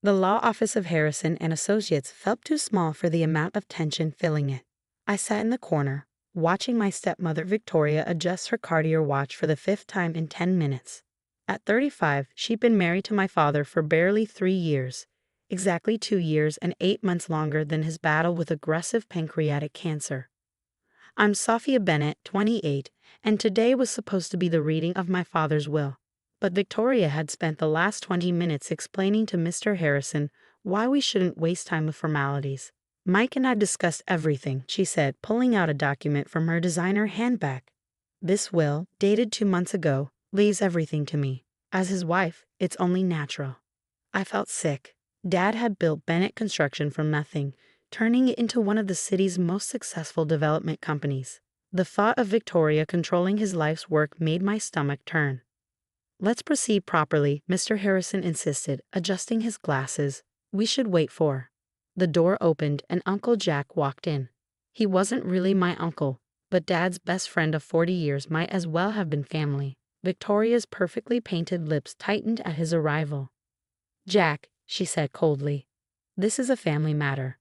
The law office of Harrison and Associates felt too small for the amount of tension filling it. I sat in the corner, watching my stepmother Victoria adjust her Cartier watch for the 5th time in 10 minutes. At 35, she'd been married to my father for barely 3 years, exactly 2 years and 8 months longer than his battle with aggressive pancreatic cancer. I'm Sophia Bennett, 28, and today was supposed to be the reading of my father's will. But Victoria had spent the last 20 minutes explaining to Mr. Harrison why we shouldn't waste time with formalities. Mike and I discussed everything, she said, pulling out a document from her designer handbag. This will, dated 2 months ago, leaves everything to me. As his wife, it's only natural. I felt sick. Dad had built Bennett Construction from nothing, turning it into one of the city's most successful development companies. The thought of Victoria controlling his life's work made my stomach turn. Let's proceed properly, Mr. Harrison insisted, adjusting his glasses. We should wait for. The door opened and Uncle Jack walked in. He wasn't really my uncle, but Dad's best friend of 40 years might as well have been family. Victoria's perfectly painted lips tightened at his arrival. Jack, she said coldly, this is a family matter.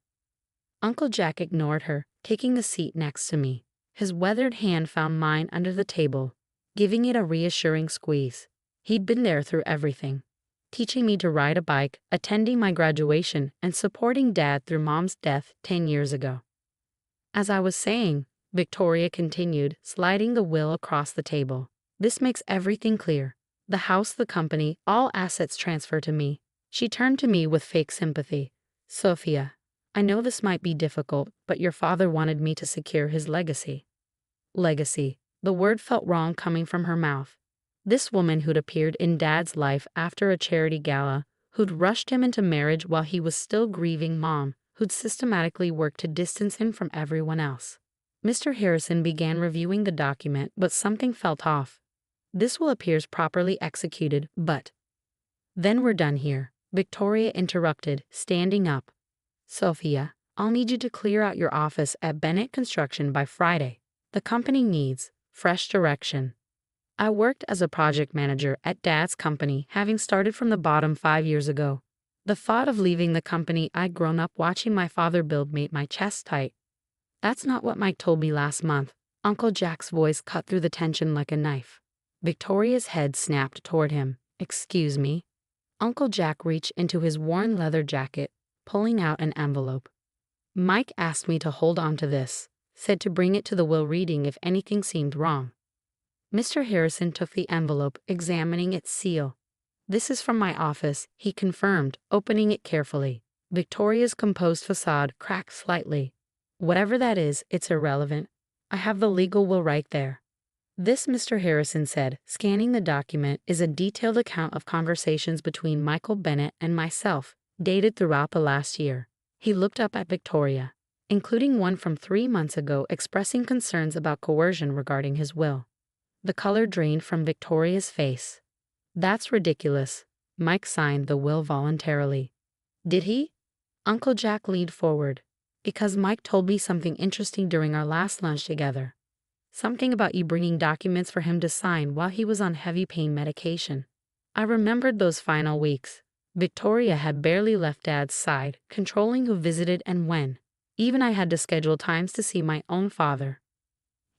Uncle Jack ignored her, taking the seat next to me. His weathered hand found mine under the table, giving it a reassuring squeeze. He'd been there through everything, teaching me to ride a bike, attending my graduation, and supporting Dad through Mom's death 10 years ago. As I was saying, Victoria continued, sliding the will across the table. This makes everything clear. The house, the company, all assets transfer to me. She turned to me with fake sympathy. Sophia, I know this might be difficult, but your father wanted me to secure his legacy. Legacy. The word felt wrong coming from her mouth. This woman who'd appeared in Dad's life after a charity gala, who'd rushed him into marriage while he was still grieving Mom, who'd systematically worked to distance him from everyone else. Mr. Harrison began reviewing the document, but something felt off. This will appears properly executed, but... Then we're done here, Victoria interrupted, standing up. Sophia, I'll need you to clear out your office at Bennett Construction by Friday. The company needs fresh direction. I worked as a project manager at Dad's company, having started from the bottom 5 years ago. The thought of leaving the company I'd grown up watching my father build made my chest tight. That's not what Mike told me last month. Uncle Jack's voice cut through the tension like a knife. Victoria's head snapped toward him. Excuse me. Uncle Jack reached into his worn leather jacket, pulling out an envelope. Mike asked me to hold on to this, said to bring it to the will reading if anything seemed wrong. Mr. Harrison took the envelope, examining its seal. This is from my office, he confirmed, opening it carefully. Victoria's composed facade cracked slightly. Whatever that is, it's irrelevant. I have the legal will right there. This, Mr. Harrison said, scanning the document, is a detailed account of conversations between Michael Bennett and myself, dated throughout the last year. He looked up at Victoria, including one from 3 months ago expressing concerns about coercion regarding his will. The color drained from Victoria's face. That's ridiculous. Mike signed the will voluntarily. Did he? Uncle Jack leaned forward. Because Mike told me something interesting during our last lunch together. Something about you bringing documents for him to sign while he was on heavy pain medication. I remembered those final weeks. Victoria had barely left Dad's side, controlling who visited and when. Even I had to schedule times to see my own father.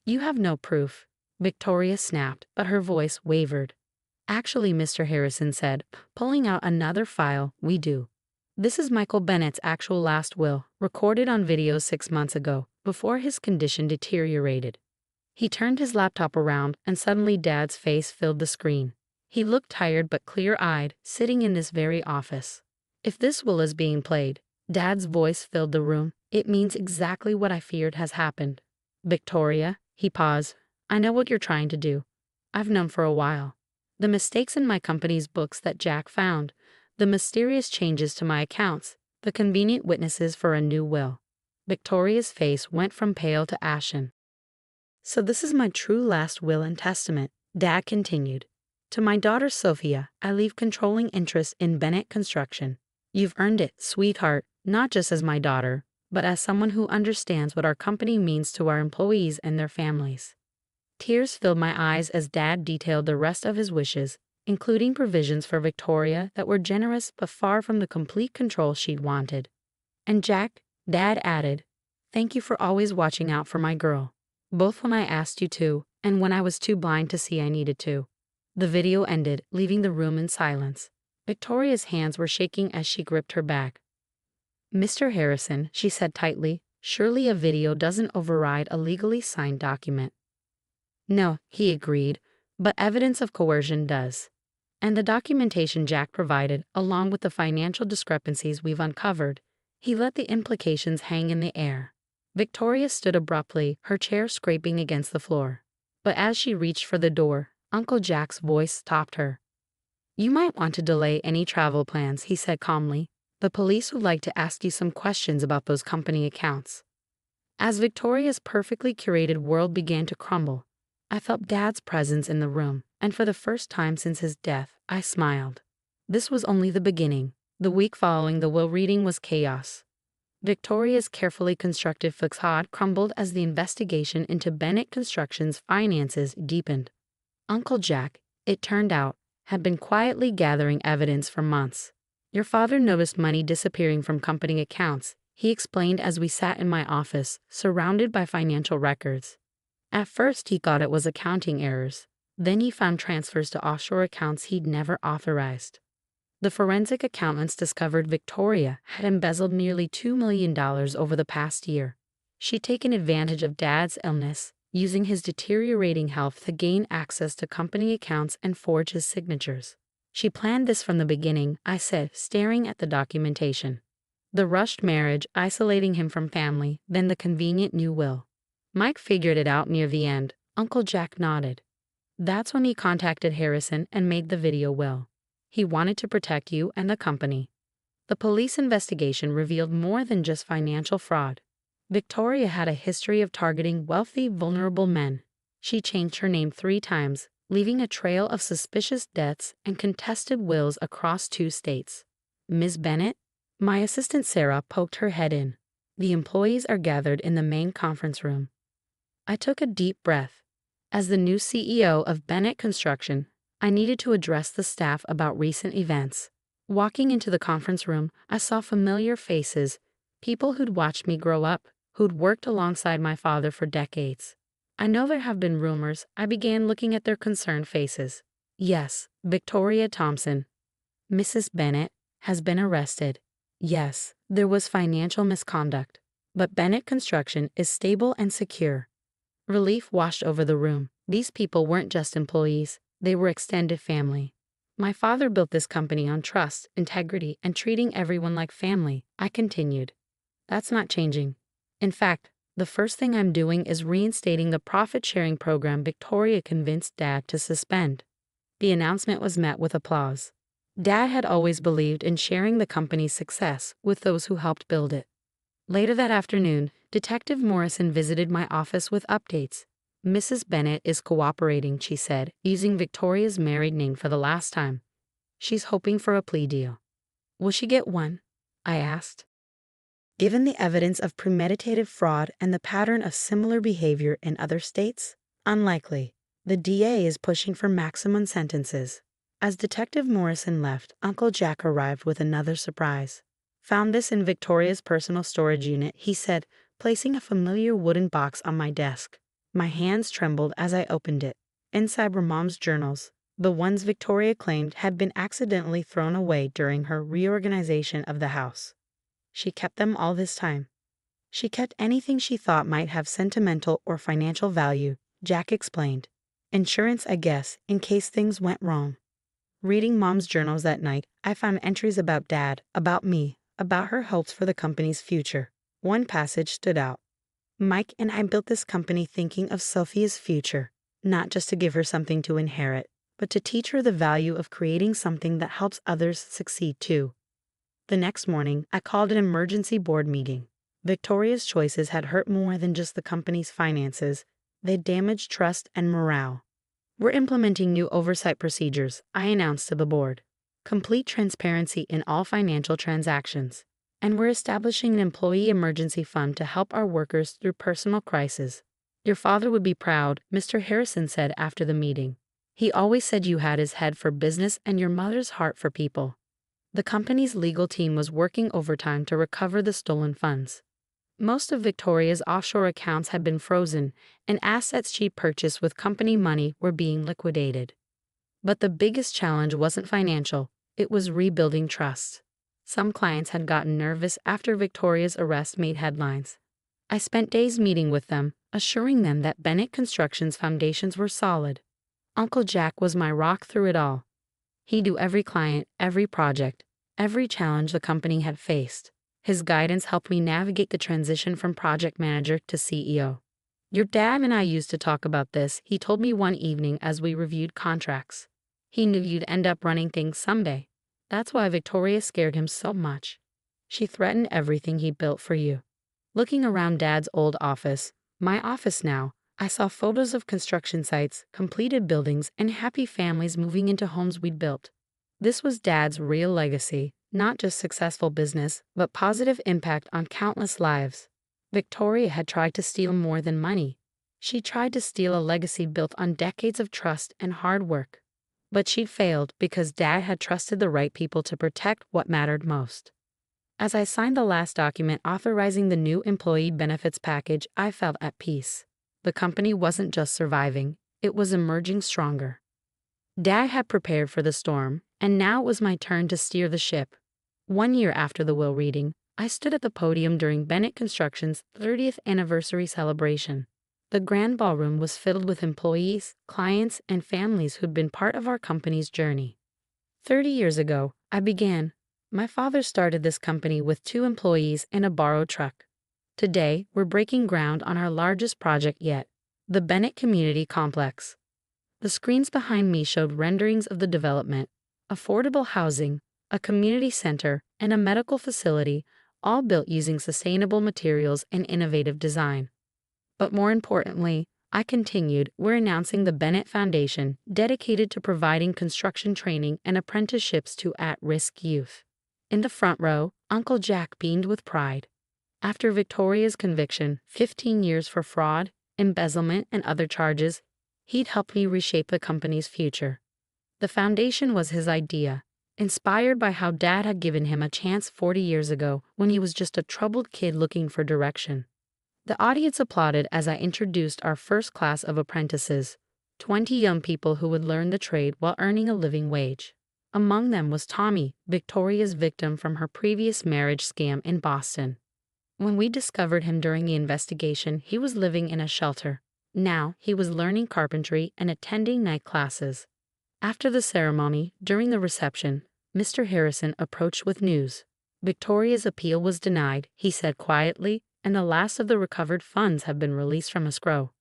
You have no proof, Victoria snapped, but her voice wavered. Actually, Mr. Harrison said, pulling out another file, we do. This is Michael Bennett's actual last will, recorded on video 6 months ago, before his condition deteriorated. He turned his laptop around, and suddenly Dad's face filled the screen. He looked tired but clear-eyed, sitting in this very office. If this will is being played, Dad's voice filled the room, it means exactly what I feared has happened. Victoria, he paused, I know what you're trying to do. I've known for a while. The mistakes in my company's books that Jack found, the mysterious changes to my accounts, the convenient witnesses for a new will. Victoria's face went from pale to ashen. So this is my true last will and testament, Dad continued. To my daughter Sophia, I leave controlling interest in Bennett Construction. You've earned it, sweetheart, not just as my daughter, but as someone who understands what our company means to our employees and their families. Tears filled my eyes as Dad detailed the rest of his wishes, including provisions for Victoria that were generous but far from the complete control she'd wanted. And Jack, Dad added, "Thank you for always watching out for my girl, both when I asked you to and when I was too blind to see I needed to." The video ended, leaving the room in silence. Victoria's hands were shaking as she gripped her bag. "Mr. Harrison," she said tightly, "surely a video doesn't override a legally signed document." "No," he agreed, "but evidence of coercion does. And the documentation Jack provided, along with the financial discrepancies we've uncovered." He let the implications hang in the air. Victoria stood abruptly, her chair scraping against the floor. But as she reached for the door, Uncle Jack's voice stopped her. "You might want to delay any travel plans," he said calmly. "The police would like to ask you some questions about those company accounts." As Victoria's perfectly curated world began to crumble, I felt Dad's presence in the room, and for the first time since his death, I smiled. This was only the beginning. The week following the will reading was chaos. Victoria's carefully constructed facade crumbled as the investigation into Bennett Construction's finances deepened. Uncle Jack, it turned out, had been quietly gathering evidence for months. "Your father noticed money disappearing from company accounts," he explained as we sat in my office, surrounded by financial records. "At first he thought it was accounting errors. Then he found transfers to offshore accounts he'd never authorized. The forensic accountants discovered Victoria had embezzled nearly $2 million over the past year. She'd taken advantage of Dad's illness, using his deteriorating health to gain access to company accounts and forge his signatures. She planned this from the beginning," I said, staring at the documentation. "The rushed marriage, isolating him from family, then the convenient new will. Mike figured it out near the end." Uncle Jack nodded. "That's when he contacted Harrison and made the video will. He wanted to protect you and the company." The police investigation revealed more than just financial fraud. Victoria had a history of targeting wealthy, vulnerable men. She changed her name 3 times, leaving a trail of suspicious deaths and contested wills across 2 states. "Ms. Bennett?" My assistant Sarah poked her head in. "The employees are gathered in the main conference room." I took a deep breath. As the new CEO of Bennett Construction, I needed to address the staff about recent events. Walking into the conference room, I saw familiar faces, people who'd watched me grow up, who'd worked alongside my father for decades. "I know there have been rumors." I began looking at their concerned faces. "Yes, Victoria Thompson, Mrs. Bennett, has been arrested. Yes, there was financial misconduct. But Bennett Construction is stable and secure." Relief washed over the room. These people weren't just employees. They were extended family. "My father built this company on trust, integrity, and treating everyone like family," I continued. "That's not changing. In fact, the first thing I'm doing is reinstating the profit-sharing program Victoria convinced Dad to suspend." The announcement was met with applause. Dad had always believed in sharing the company's success with those who helped build it. Later that afternoon, Detective Morrison visited my office with updates. "Mrs. Bennett is cooperating," she said, using Victoria's married name for the last time. "She's hoping for a plea deal." "Will she get one?" I asked. Given the evidence of premeditated fraud and the pattern of similar behavior in other states, unlikely. The DA is pushing for maximum sentences. As Detective Morrison left, Uncle Jack arrived with another surprise. "Found this in Victoria's personal storage unit," he said, placing a familiar wooden box on my desk. My hands trembled as I opened it. Inside were Mom's journals, the ones Victoria claimed had been accidentally thrown away during her reorganization of the house. She kept them all this time. She kept anything she thought might have sentimental or financial value, Jack explained. "Insurance, I guess, in case things went wrong." Reading Mom's journals that night, I found entries about Dad, about me, about her hopes for the company's future. One passage stood out. "Mike and I built this company thinking of Sophia's future, not just to give her something to inherit, but to teach her the value of creating something that helps others succeed too." The next morning, I called an emergency board meeting. Victoria's choices had hurt more than just the company's finances. They damaged trust and morale. "We're implementing new oversight procedures," I announced to the board. "Complete transparency in all financial transactions. And we're establishing an employee emergency fund to help our workers through personal crises." "Your father would be proud," Mr. Harrison said after the meeting. He always said you had his head for business and your mother's heart for people. The company's legal team was working overtime to recover the stolen funds. Most of Victoria's offshore accounts had been frozen, and assets she purchased with company money were being liquidated. But the biggest challenge wasn't financial, it was rebuilding trust. Some clients had gotten nervous after Victoria's arrest made headlines. I spent days meeting with them, assuring them that Bennett Construction's foundations were solid. Uncle Jack was my rock through it all. He knew every client, every project, every challenge the company had faced. His guidance helped me navigate the transition from project manager to CEO. Your dad and I used to talk about this, he told me one evening as we reviewed contracts. He knew you'd end up running things someday. That's why Victoria scared him so much. She threatened everything he built for you. Looking around Dad's old office, my office now, I saw photos of construction sites, completed buildings, and happy families moving into homes we'd built. This was Dad's real legacy, not just successful business, but positive impact on countless lives. Victoria had tried to steal more than money. She tried to steal a legacy built on decades of trust and hard work. But she'd failed because Dad had trusted the right people to protect what mattered most. As I signed the last document authorizing the new employee benefits package, I felt at peace. The company wasn't just surviving, it was emerging stronger. Dad had prepared for the storm, and now it was my turn to steer the ship. 1 year after the will reading, I stood at the podium during Bennett Construction's 30th anniversary celebration. The grand ballroom was filled with employees, clients, and families who'd been part of our company's journey. 30 years ago, I began. My father started this company with 2 employees and a borrowed truck. Today, we're breaking ground on our largest project yet, the Bennett Community Complex. The screens behind me showed renderings of the development, affordable housing, a community center, and a medical facility, all built using sustainable materials and innovative design. But more importantly, I continued, we're announcing the Bennett Foundation, dedicated to providing construction training and apprenticeships to at-risk youth. In the front row, Uncle Jack beamed with pride. After Victoria's conviction, 15 years for fraud, embezzlement, and other charges, he'd helped me reshape the company's future. The foundation was his idea, inspired by how Dad had given him a chance 40 years ago when he was just a troubled kid looking for direction. The audience applauded as I introduced our first class of apprentices, 20 young people who would learn the trade while earning a living wage. Among them was Tommy, Victoria's victim from her previous marriage scam in Boston. When we discovered him during the investigation, he was living in a shelter. Now, he was learning carpentry and attending night classes. After the ceremony, during the reception, Mr. Harrison approached with news. Victoria's appeal was denied, he said quietly, and the last of the recovered funds have been released from escrow.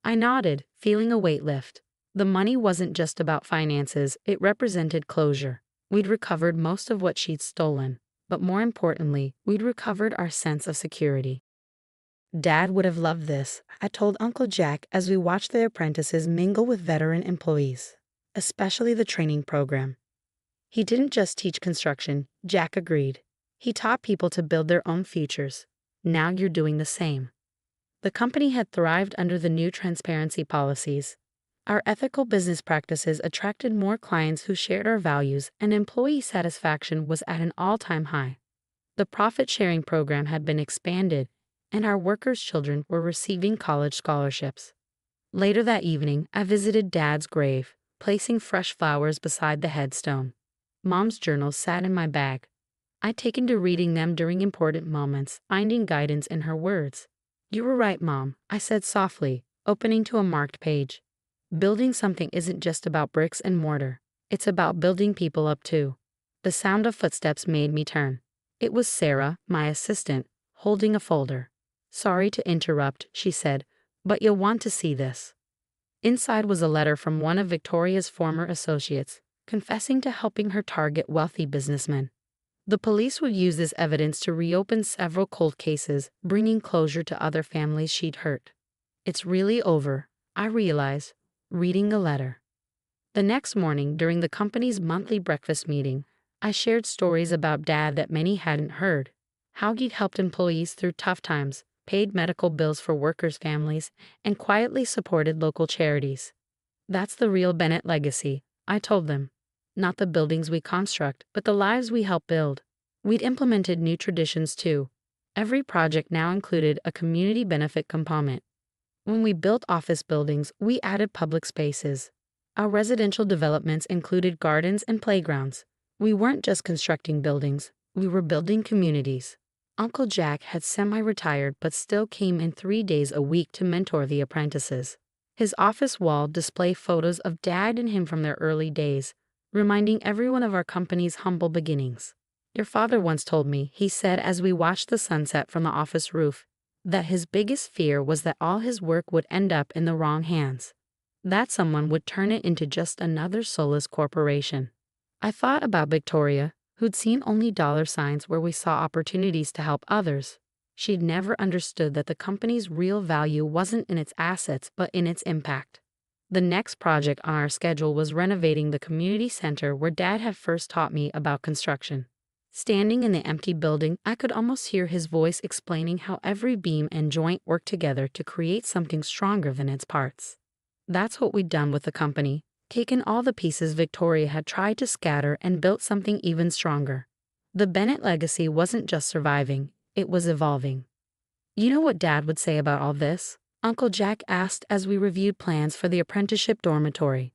I nodded, feeling a weight lift. The money wasn't just about finances, it represented closure. We'd recovered most of what she'd stolen, but more importantly, we'd recovered our sense of security. Dad would have loved this, I told Uncle Jack as we watched the apprentices mingle with veteran employees, especially the training program. He didn't just teach construction, Jack agreed. He taught people to build their own futures. Now you're doing the same. The company had thrived under the new transparency policies. Our ethical business practices attracted more clients who shared our values, and employee satisfaction was at an all-time high. The profit-sharing program had been expanded, and our workers' children were receiving college scholarships. Later that evening, I visited Dad's grave, placing fresh flowers beside the headstone. Mom's journals sat in my bag. I'd taken to reading them during important moments, finding guidance in her words. You were right, Mom, I said softly, opening to a marked page. Building something isn't just about bricks and mortar. It's about building people up too. The sound of footsteps made me turn. It was Sarah, my assistant, holding a folder. Sorry to interrupt, she said, but you'll want to see this. Inside was a letter from one of Victoria's former associates, confessing to helping her target wealthy businessmen. The police would use this evidence to reopen several cold cases, bringing closure to other families she'd hurt. It's really over, I realized, reading the letter. The next morning, during the company's monthly breakfast meeting, I shared stories about Dad that many hadn't heard. How he'd helped employees through tough times, paid medical bills for workers' families, and quietly supported local charities. That's the real Bennett legacy, I told them. Not the buildings we construct, but the lives we help build. We'd implemented new traditions too. Every project now included a community benefit component. When we built office buildings, we added public spaces. Our residential developments included gardens and playgrounds. We weren't just constructing buildings, we were building communities. Uncle Jack had semi-retired but still came in 3 days a week to mentor the apprentices. His office wall displayed photos of Dad and him from their early days, reminding everyone of our company's humble beginnings. Your father once told me, he said as we watched the sunset from the office roof, that his biggest fear was that all his work would end up in the wrong hands. That someone would turn it into just another soulless corporation. I thought about Victoria, who'd seen only dollar signs where we saw opportunities to help others. She'd never understood that the company's real value wasn't in its assets but in its impact. The next project on our schedule was renovating the community center where Dad had first taught me about construction. Standing in the empty building, I could almost hear his voice explaining how every beam and joint worked together to create something stronger than its parts. That's what we'd done with the company, taken all the pieces Victoria had tried to scatter and built something even stronger. The Bennett legacy wasn't just surviving, it was evolving. You know what Dad would say about all this? Uncle Jack asked as we reviewed plans for the apprenticeship dormitory.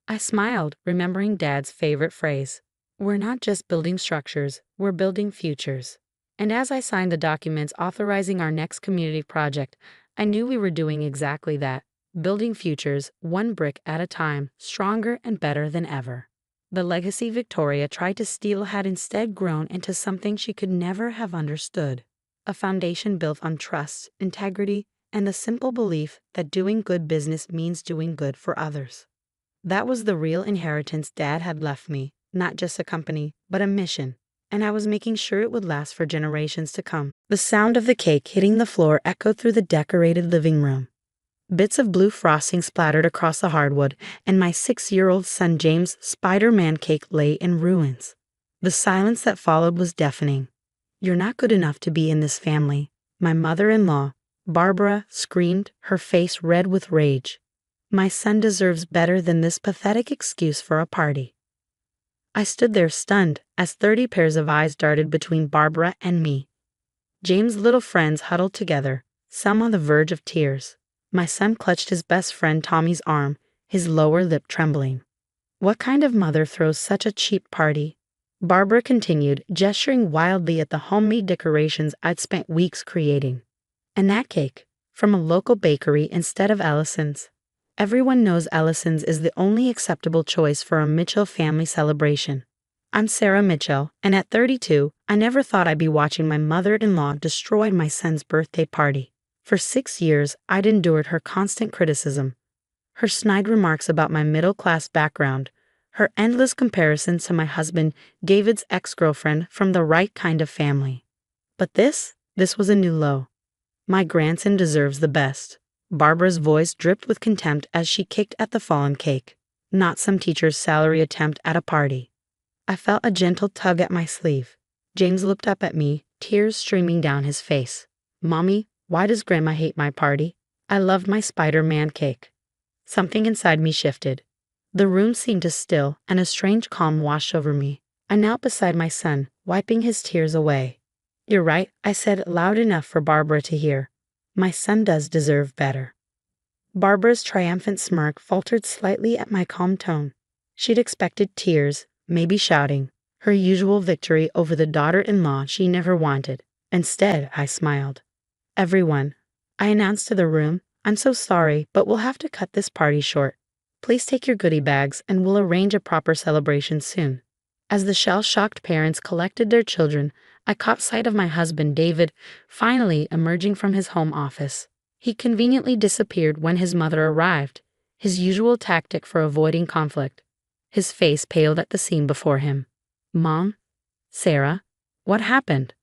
I smiled, remembering Dad's favorite phrase. We're not just building structures, we're building futures. And as I signed the documents authorizing our next community project, I knew we were doing exactly that, building futures, one brick at a time, stronger and better than ever. The legacy Victoria tried to steal had instead grown into something she could never have understood. A foundation built on trust, integrity, and the simple belief that doing good business means doing good for others. That was the real inheritance Dad had left me, not just a company, but a mission, and I was making sure it would last for generations to come. The sound of the cake hitting the floor echoed through the decorated living room. Bits of blue frosting splattered across the hardwood, and my 6-year-old son James' Spider-Man cake lay in ruins. The silence that followed was deafening. You're not good enough to be in this family, my mother-in-law, Barbara, screamed, her face red with rage. My son deserves better than this pathetic excuse for a party. I stood there stunned as 30 pairs of eyes darted between Barbara and me. James' little friends huddled together, some on the verge of tears. My son clutched his best friend Tommy's arm, his lower lip trembling. What kind of mother throws such a cheap party? Barbara continued, gesturing wildly at the homemade decorations I'd spent weeks creating. And that cake, from a local bakery instead of Ellison's. Everyone knows Ellison's is the only acceptable choice for a Mitchell family celebration. I'm Sarah Mitchell, and at 32, I never thought I'd be watching my mother-in-law destroy my son's birthday party. For 6 years, I'd endured her constant criticism, her snide remarks about my middle-class background, her endless comparisons to my husband, David's ex-girlfriend from the right kind of family. But this was a new low. My grandson deserves the best. Barbara's voice dripped with contempt as she kicked at the fallen cake, not some teacher's salary attempt at a party. I felt a gentle tug at my sleeve. James looked up at me, tears streaming down his face. Mommy, why does Grandma hate my party? I loved my Spider-Man cake. Something inside me shifted. The room seemed to still, and a strange calm washed over me. I knelt beside my son, wiping his tears away. You're right, I said loud enough for Barbara to hear. My son does deserve better. Barbara's triumphant smirk faltered slightly at my calm tone. She'd expected tears, maybe shouting, her usual victory over the daughter-in-law she never wanted. Instead, I smiled. Everyone, I announced to the room, I'm so sorry, but we'll have to cut this party short. Please take your goodie bags and we'll arrange a proper celebration soon. As the shell-shocked parents collected their children, I caught sight of my husband, David, finally emerging from his home office. He conveniently disappeared when his mother arrived, his usual tactic for avoiding conflict. His face paled at the scene before him. Mom? Sarah? What happened?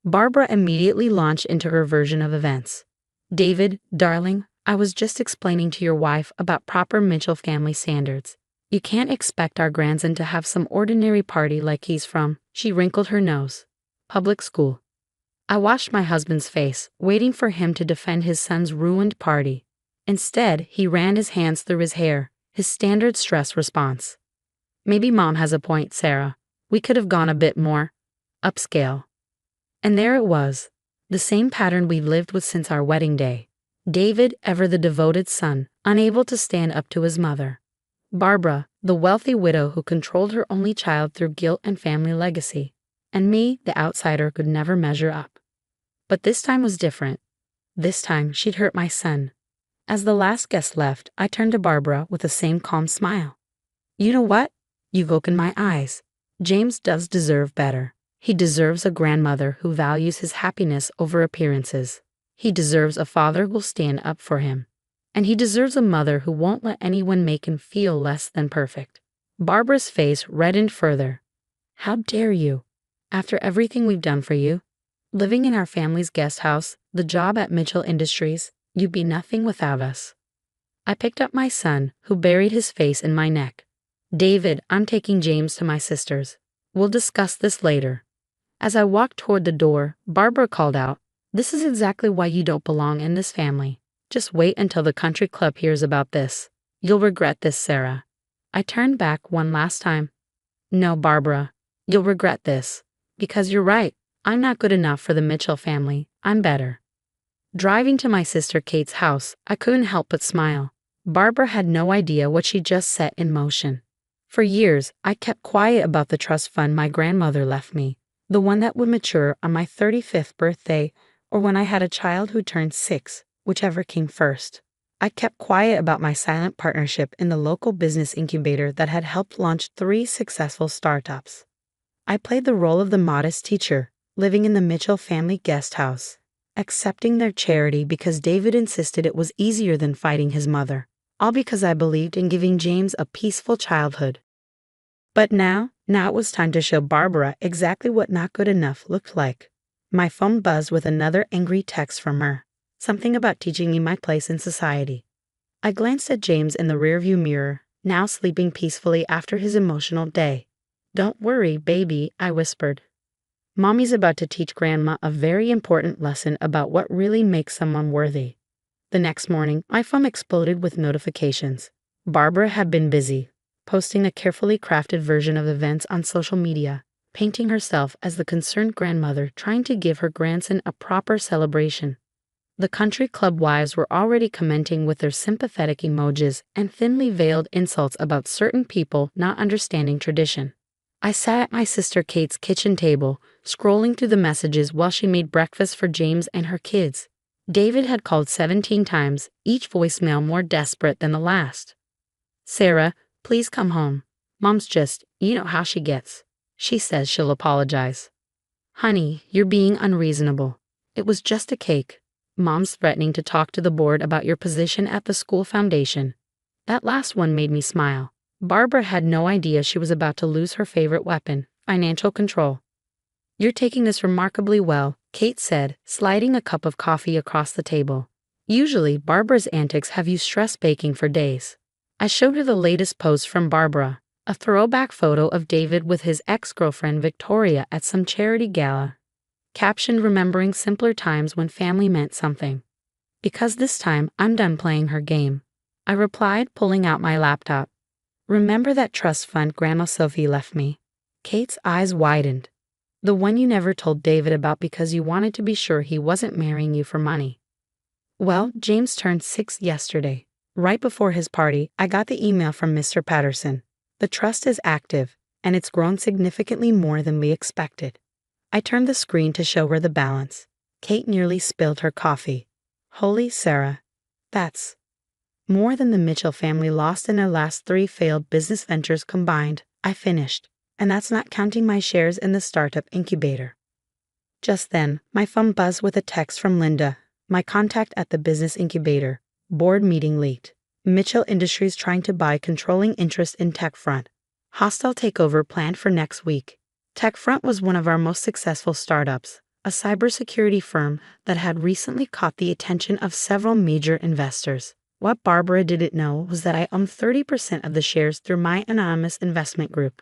Barbara immediately launched into her version of events. David, darling, I was just explaining to your wife about proper Mitchell family standards. You can't expect our grandson to have some ordinary party like he's from, she wrinkled her nose, public school. I watched my husband's face, waiting for him to defend his son's ruined party. Instead, he ran his hands through his hair, His standard stress response. Maybe Mom has a point, Sarah. We could have gone a bit more upscale. And there it was, the same pattern we've lived with since our wedding day. David, ever the devoted son, unable to stand up to his mother. Barbara, the wealthy widow who controlled her only child through guilt and family legacy. And me, the outsider who could never measure up. But this time was different. This time she'd hurt my son. As the last guest left, I turned to Barbara with the same calm smile. You know what? You've opened my eyes. James does deserve better. He deserves a grandmother who values his happiness over appearances. He deserves a father who'll stand up for him. And he deserves a mother who won't let anyone make him feel less than perfect. Barbara's face reddened further. How dare you? After everything we've done for you, living in our family's guest house, the job at Mitchell Industries, you'd be nothing without us. I picked up my son, who buried his face in my neck. David, I'm taking James to my sister's. We'll discuss this later. As I walked toward the door, Barbara called out, This is exactly why you don't belong in this family. Just wait until the country club hears about this. You'll regret this, Sarah. I turned back one last time. No, Barbara, you'll regret this. Because you're right, I'm not good enough for the Mitchell family, I'm better. Driving to my sister Kate's house, I couldn't help but smile. Barbara had no idea what she just set in motion. For years, I kept quiet about the trust fund my grandmother left me, the one that would mature on my 35th birthday or when I had a child who turned 6, whichever came first. I kept quiet about my silent partnership in the local business incubator that had helped launch 3 successful startups. I played the role of the modest teacher, living in the Mitchell family guest house, accepting their charity because David insisted it was easier than fighting his mother, all because I believed in giving James a peaceful childhood. But now it was time to show Barbara exactly what not good enough looked like. My phone buzzed with another angry text from her, something about teaching me my place in society. I glanced at James in the rearview mirror, now sleeping peacefully after his emotional day. Don't worry, baby, I whispered. Mommy's about to teach Grandma a very important lesson about what really makes someone worthy. The next morning, my phone exploded with notifications. Barbara had been busy, posting a carefully crafted version of events on social media, painting herself as the concerned grandmother trying to give her grandson a proper celebration. The country club wives were already commenting with their sympathetic emojis and thinly veiled insults about certain people not understanding tradition. I sat at my sister Kate's kitchen table, scrolling through the messages while she made breakfast for James and her kids. David had called 17 times, each voicemail more desperate than the last. Sarah, please come home. Mom's just, you know how she gets. She says she'll apologize. Honey, you're being unreasonable. It was just a cake. Mom's threatening to talk to the board about your position at the school foundation. That last one made me smile. Barbara had no idea she was about to lose her favorite weapon, financial control. You're taking this remarkably well, Kate said, sliding a cup of coffee across the table. Usually, Barbara's antics have you stress baking for days. I showed her the latest post from Barbara, a throwback photo of David with his ex-girlfriend Victoria at some charity gala, captioned remembering simpler times when family meant something. Because this time, I'm done playing her game. I replied, pulling out my laptop. Remember that trust fund Grandma Sophie left me? Kate's eyes widened. The one you never told David about because you wanted to be sure he wasn't marrying you for money. Well, James turned 6 yesterday. Right before his party, I got the email from Mr. Patterson. The trust is active, and it's grown significantly more than we expected. I turned the screen to show her the balance. Kate nearly spilled her coffee. Holy Sarah. That's more than the Mitchell family lost in their last 3 failed business ventures combined, I finished. And that's not counting my shares in the startup incubator. Just then, my phone buzzed with a text from Linda, my contact at the business incubator. Board meeting leaked. Mitchell Industries trying to buy controlling interest in TechFront. Hostile takeover planned for next week. TechFront was one of our most successful startups, a cybersecurity firm that had recently caught the attention of several major investors. What Barbara didn't know was that I owned 30% of the shares through my anonymous investment group.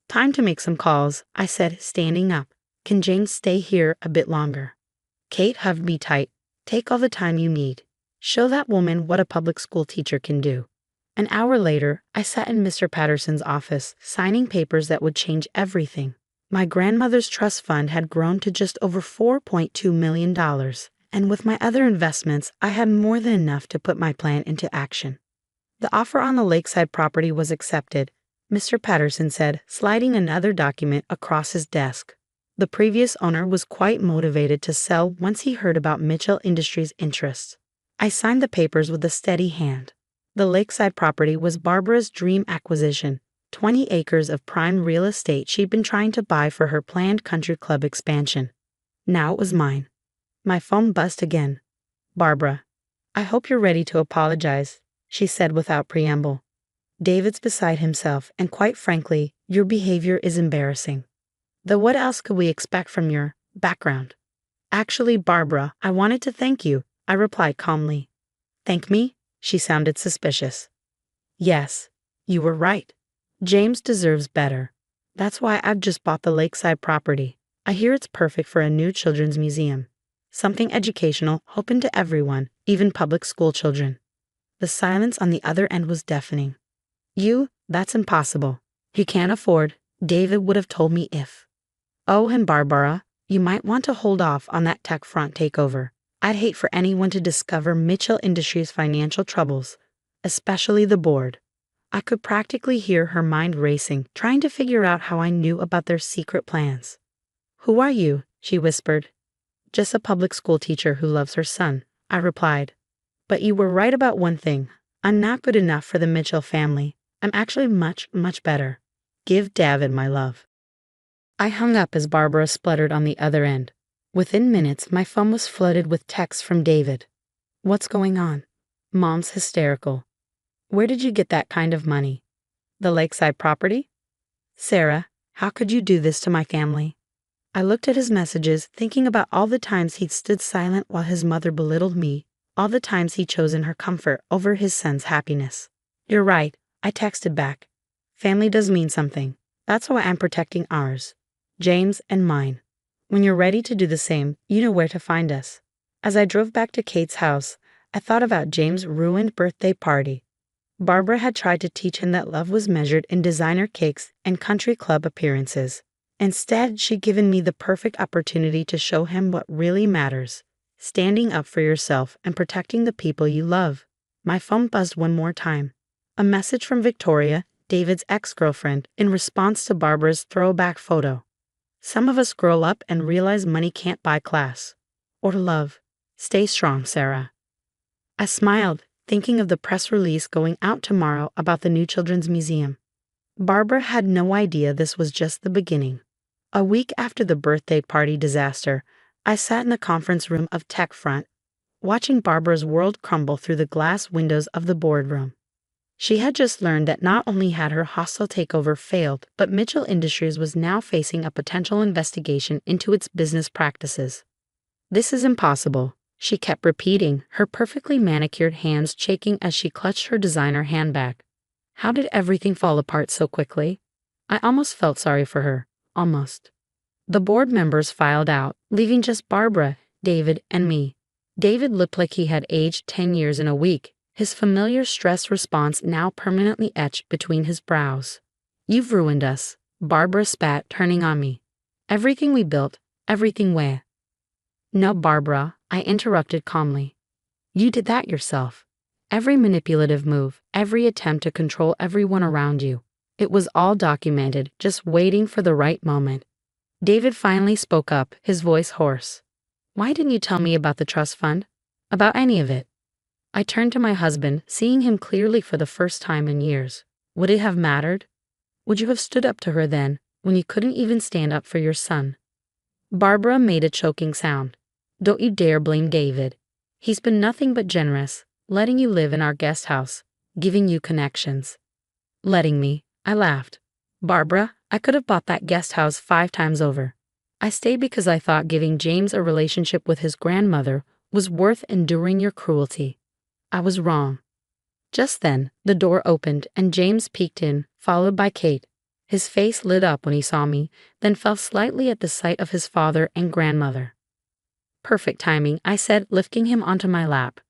Time to make some calls, I said, standing up. Can James stay here a bit longer? Kate hugged me tight. Take all the time you need. Show that woman what a public school teacher can do. An hour later, I sat in Mr. Patterson's office, signing papers that would change everything. My grandmother's trust fund had grown to just over $4.2 million, and with my other investments, I had more than enough to put my plan into action. The offer on the lakeside property was accepted, Mr. Patterson said, sliding another document across his desk. The previous owner was quite motivated to sell once he heard about Mitchell Industries' interests. I signed the papers with a steady hand. The lakeside property was Barbara's dream acquisition, 20 acres of prime real estate she'd been trying to buy for her planned country club expansion. Now it was mine. My phone buzzed again. "Barbara, I hope you're ready to apologize," she said without preamble. "David's beside himself, and quite frankly, your behavior is embarrassing. Though what else could we expect from your background?" "Actually, Barbara, I wanted to thank you," I replied calmly. "Thank me?" She sounded suspicious. "Yes, you were right. James deserves better. That's why I've just bought the lakeside property. I hear it's perfect for a new children's museum. Something educational, open to everyone, even public school children." The silence on the other end was deafening. That's impossible. You can't afford, David would have told me if. "Oh, and Barbara, you might want to hold off on that tech front takeover. I'd hate for anyone to discover Mitchell Industries' financial troubles, especially the board." I could practically hear her mind racing, trying to figure out how I knew about their secret plans. "Who are you?" she whispered. "Just a public school teacher who loves her son," I replied. "But you were right about one thing. I'm not good enough for the Mitchell family. I'm actually much, much better. Give David my love." I hung up as Barbara spluttered on the other end. Within minutes, my phone was flooded with texts from David. "What's going on? Mom's hysterical. Where did you get that kind of money? The lakeside property? Sarah, how could you do this to my family?" I looked at his messages, thinking about all the times he'd stood silent while his mother belittled me, all the times he'd chosen her comfort over his son's happiness. "You're right," I texted back. "Family does mean something. That's why I'm protecting ours. James and mine. When you're ready to do the same, you know where to find us." As I drove back to Kate's house, I thought about James' ruined birthday party. Barbara had tried to teach him that love was measured in designer cakes and country club appearances. Instead, she'd given me the perfect opportunity to show him what really matters: standing up for yourself and protecting the people you love. My phone buzzed one more time. A message from Victoria, David's ex-girlfriend, in response to Barbara's throwback photo. "Some of us grow up and realize money can't buy class. Or love. Stay strong, Sarah." I smiled, thinking of the press release going out tomorrow about the new children's museum. Barbara had no idea this was just the beginning. A week after the birthday party disaster, I sat in the conference room of TechFront, watching Barbara's world crumble through the glass windows of the boardroom. She had just learned that not only had her hostile takeover failed, but Mitchell Industries was now facing a potential investigation into its business practices. "This is impossible," she kept repeating, her perfectly manicured hands shaking as she clutched her designer handbag. How did everything fall apart so quickly? I almost felt sorry for her. Almost. The board members filed out, leaving just Barbara, David, and me. David looked like he had aged 10 years in a week, his familiar stress response now permanently etched between his brows. "You've ruined us," Barbara spat, turning on me. "Everything we built, everything we—" "No, Barbara," I interrupted calmly. "You did that yourself. Every manipulative move, every attempt to control everyone around you. It was all documented, just waiting for the right moment." David finally spoke up, his voice hoarse. "Why didn't you tell me about the trust fund? About any of it?" I turned to my husband, seeing him clearly for the first time in years. Would it have mattered? Would you have stood up to her then, when you couldn't even stand up for your son? Barbara made a choking sound. "Don't you dare blame David. He's been nothing but generous, letting you live in our guest house, giving you connections." "Letting me," I laughed. "Barbara, I could have bought that guest house 5 times over. I stayed because I thought giving James a relationship with his grandmother was worth enduring your cruelty. I was wrong." Just then, the door opened and James peeked in, followed by Kate. His face lit up when he saw me, then fell slightly at the sight of his father and grandmother. "Perfect timing," I said, lifting him onto my lap.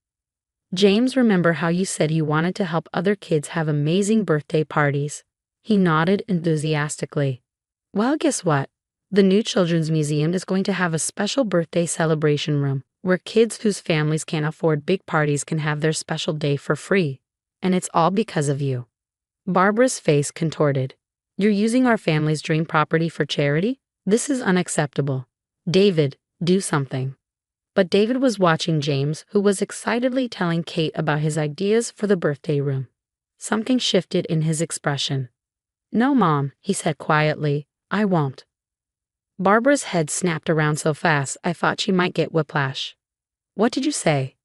James, remember how you said you wanted to help other kids have amazing birthday parties? He nodded enthusiastically. Well, guess what? The new Children's Museum is going to have a special birthday celebration room where kids whose families can't afford big parties can have their special day for free. And it's all because of you. Barbara's face contorted. You're using our family's dream property for charity? This is unacceptable. David, do something. But David was watching James, who was excitedly telling Kate about his ideas for the birthday room. Something shifted in his expression. No, Mom, he said quietly, I won't. Barbara's head snapped around so fast I thought she might get whiplash. What did you say?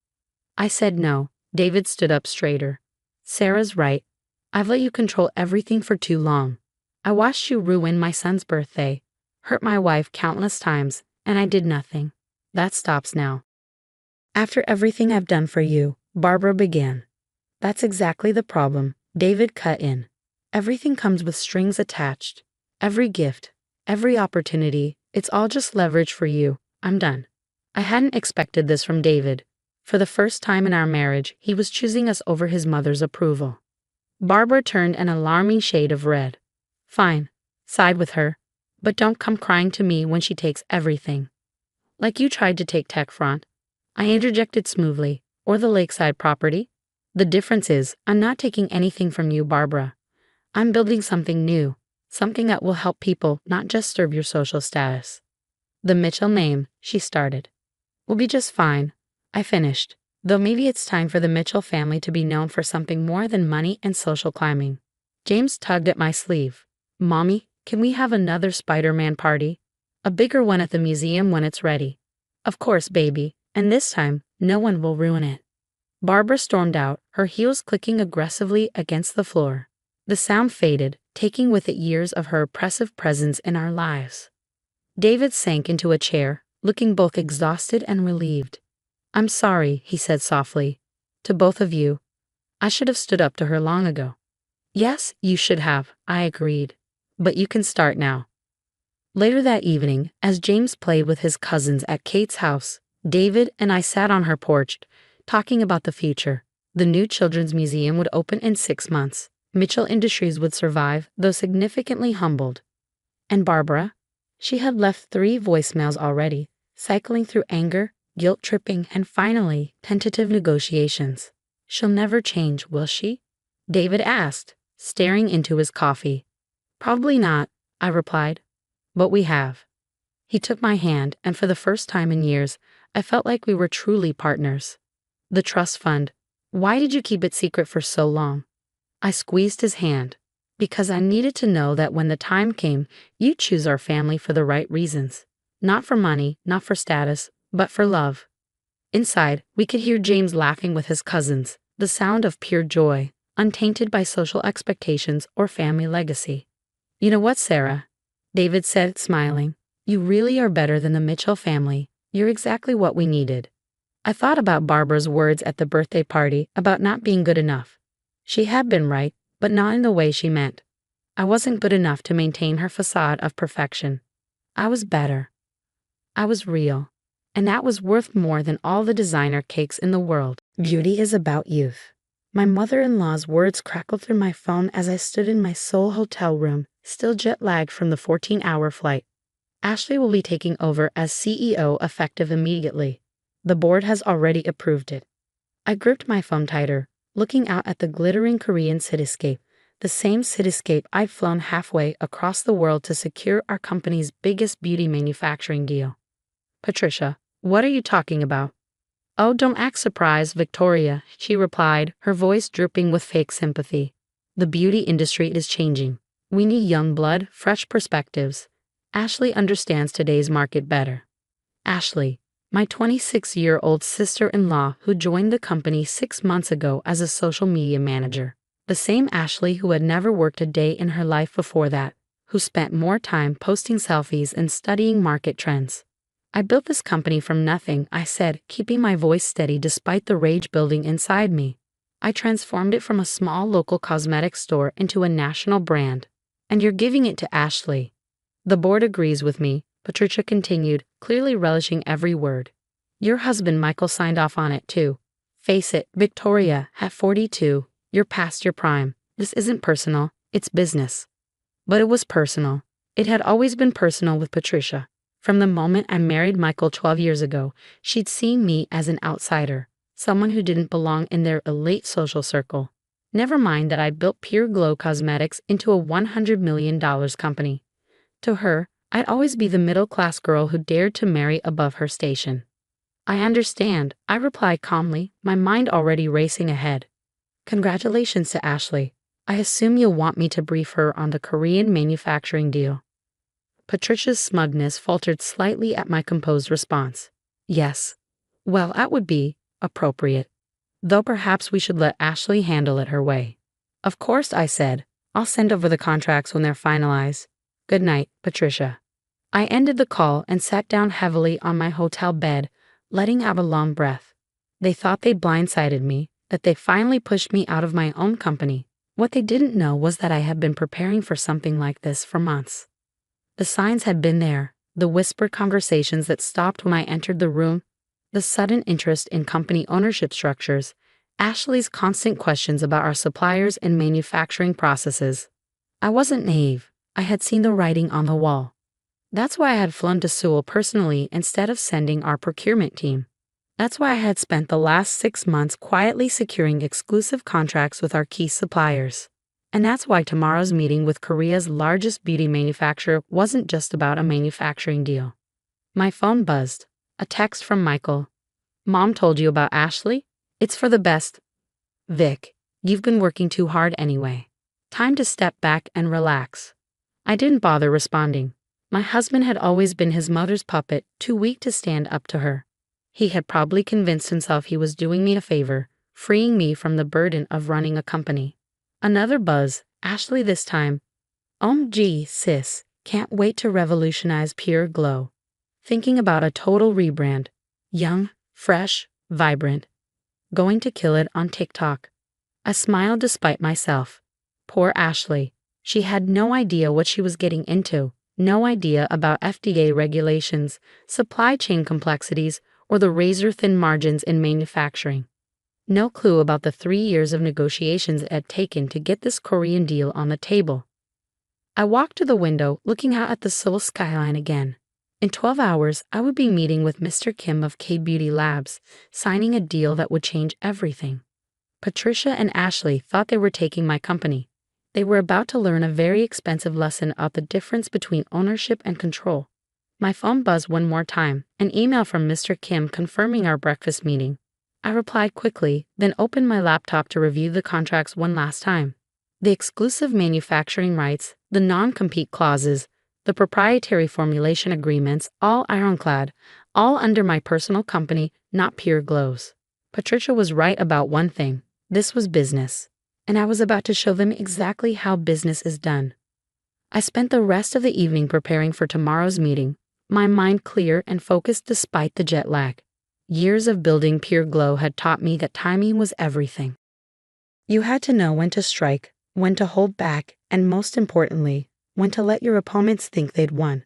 I said no. David stood up straighter. Sarah's right. I've let you control everything for too long. I watched you ruin my son's birthday, hurt my wife countless times, and I did nothing. That stops now. After everything I've done for you, Barbara began. That's exactly the problem, David cut in. Everything comes with strings attached. Every gift, every opportunity, it's all just leverage for you. I'm done. I hadn't expected this from David. For the first time in our marriage, he was choosing us over his mother's approval. Barbara turned an alarming shade of red. Fine, side with her, but don't come crying to me when she takes everything. Like you tried to take Techfront. I interjected smoothly, or the lakeside property. The difference is, I'm not taking anything from you, Barbara. I'm building something new, something that will help people, not just serve your social status. The Mitchell name, she started, will be just fine. I finished, though maybe it's time for the Mitchell family to be known for something more than money and social climbing. James tugged at my sleeve. Mommy, can we have another Spider-Man party? A bigger one at the museum when it's ready. Of course, baby, and this time, no one will ruin it. Barbara stormed out, her heels clicking aggressively against the floor. The sound faded, taking with it years of her oppressive presence in our lives. David sank into a chair, looking both exhausted and relieved. I'm sorry, he said softly. To both of you. I should have stood up to her long ago. Yes, you should have, I agreed. But you can start now. Later that evening, as James played with his cousins at Kate's house, David and I sat on her porch, talking about the future. The new Children's Museum would open in 6 months. Mitchell Industries would survive, though significantly humbled. And Barbara? She had left 3 voicemails already, cycling through anger, guilt-tripping, and finally, tentative negotiations. She'll never change, will she? David asked, staring into his coffee. Probably not, I replied. But we have. He took my hand, and for the first time in years, I felt like we were truly partners. The trust fund. Why did you keep it secret for so long? I squeezed his hand. Because I needed to know that when the time came, you'd choose our family for the right reasons. Not for money, not for status, but for love. Inside, we could hear James laughing with his cousins, the sound of pure joy, untainted by social expectations or family legacy. You know what, Sarah? David said, smiling. You really are better than the Mitchell family. You're exactly what we needed. I thought about Barbara's words at the birthday party about not being good enough. She had been right, but not in the way she meant. I wasn't good enough to maintain her facade of perfection. I was better. I was real. And that was worth more than all the designer cakes in the world. Beauty is about youth. My mother-in-law's words crackled through my phone as I stood in my Seoul hotel room, still jet-lagged from the 14-hour flight. Ashley will be taking over as CEO effective immediately. The board has already approved it. I gripped my phone tighter, looking out at the glittering Korean cityscape, the same cityscape I'd flown halfway across the world to secure our company's biggest beauty manufacturing deal. Patricia, what are you talking about? Oh, don't act surprised, Victoria, she replied, her voice dripping with fake sympathy. The beauty industry is changing. We need young blood, fresh perspectives. Ashley understands today's market better. Ashley, my 26-year-old sister-in-law who joined the company 6 months ago as a social media manager. The same Ashley who had never worked a day in her life before that, who spent more time posting selfies and studying market trends. I built this company from nothing, I said, keeping my voice steady despite the rage building inside me. I transformed it from a small local cosmetics store into a national brand. And you're giving it to Ashley. The board agrees with me, Patricia continued, clearly relishing every word. Your husband Michael signed off on it too. Face it, Victoria, at 42, you're past your prime. This isn't personal, it's business. But it was personal. It had always been personal with Patricia. From the moment I married Michael 12 years ago, she'd seen me as an outsider, someone who didn't belong in their elite social circle. Never mind that I built Pure Glow Cosmetics into a $100 million company. To her, I'd always be the middle-class girl who dared to marry above her station. I understand, I replied calmly, my mind already racing ahead. Congratulations to Ashley. I assume you'll want me to brief her on the Korean manufacturing deal. Patricia's smugness faltered slightly at my composed response. Yes. Well, that would be appropriate. Though perhaps we should let Ashley handle it her way. Of course, I said. I'll send over the contracts when they're finalized. Good night, Patricia. I ended the call and sat down heavily on my hotel bed, letting out a long breath. They thought they'd blindsided me, that they finally pushed me out of my own company. What they didn't know was that I had been preparing for something like this for months. The signs had been there, the whispered conversations that stopped when I entered the room, the sudden interest in company ownership structures, Ashley's constant questions about our suppliers and manufacturing processes. I wasn't naive. I had seen the writing on the wall. That's why I had flown to Seoul personally instead of sending our procurement team. That's why I had spent the last 6 months quietly securing exclusive contracts with our key suppliers. And that's why tomorrow's meeting with Korea's largest beauty manufacturer wasn't just about a manufacturing deal. My phone buzzed. A text from Michael. Mom told you about Ashley? It's for the best. Vic, you've been working too hard anyway. Time to step back and relax. I didn't bother responding. My husband had always been his mother's puppet, too weak to stand up to her. He had probably convinced himself he was doing me a favor, freeing me from the burden of running a company. Another buzz, Ashley this time. OMG, sis, can't wait to revolutionize Pure Glow. Thinking about a total rebrand. Young, fresh, vibrant. Going to kill it on TikTok. I smiled despite myself. Poor Ashley. She had no idea what she was getting into, no idea about FDA regulations, supply chain complexities, or the razor-thin margins in manufacturing. No clue about the 3 years of negotiations it had taken to get this Korean deal on the table. I walked to the window, looking out at the Seoul skyline again. In 12 hours, I would be meeting with Mr. Kim of K-Beauty Labs, signing a deal that would change everything. Patricia and Ashley thought they were taking my company. They were about to learn a very expensive lesson about the difference between ownership and control. My phone buzzed one more time, an email from Mr. Kim confirming our breakfast meeting. I replied quickly, then opened my laptop to review the contracts one last time. The exclusive manufacturing rights, the non-compete clauses, the proprietary formulation agreements, all ironclad, all under my personal company, not Pure Glow's. Patricia was right about one thing. This was business. And I was about to show them exactly how business is done. I spent the rest of the evening preparing for tomorrow's meeting, my mind clear and focused despite the jet lag. Years of building Pure Glow had taught me that timing was everything. You had to know when to strike, when to hold back, and most importantly, when to let your opponents think they'd won.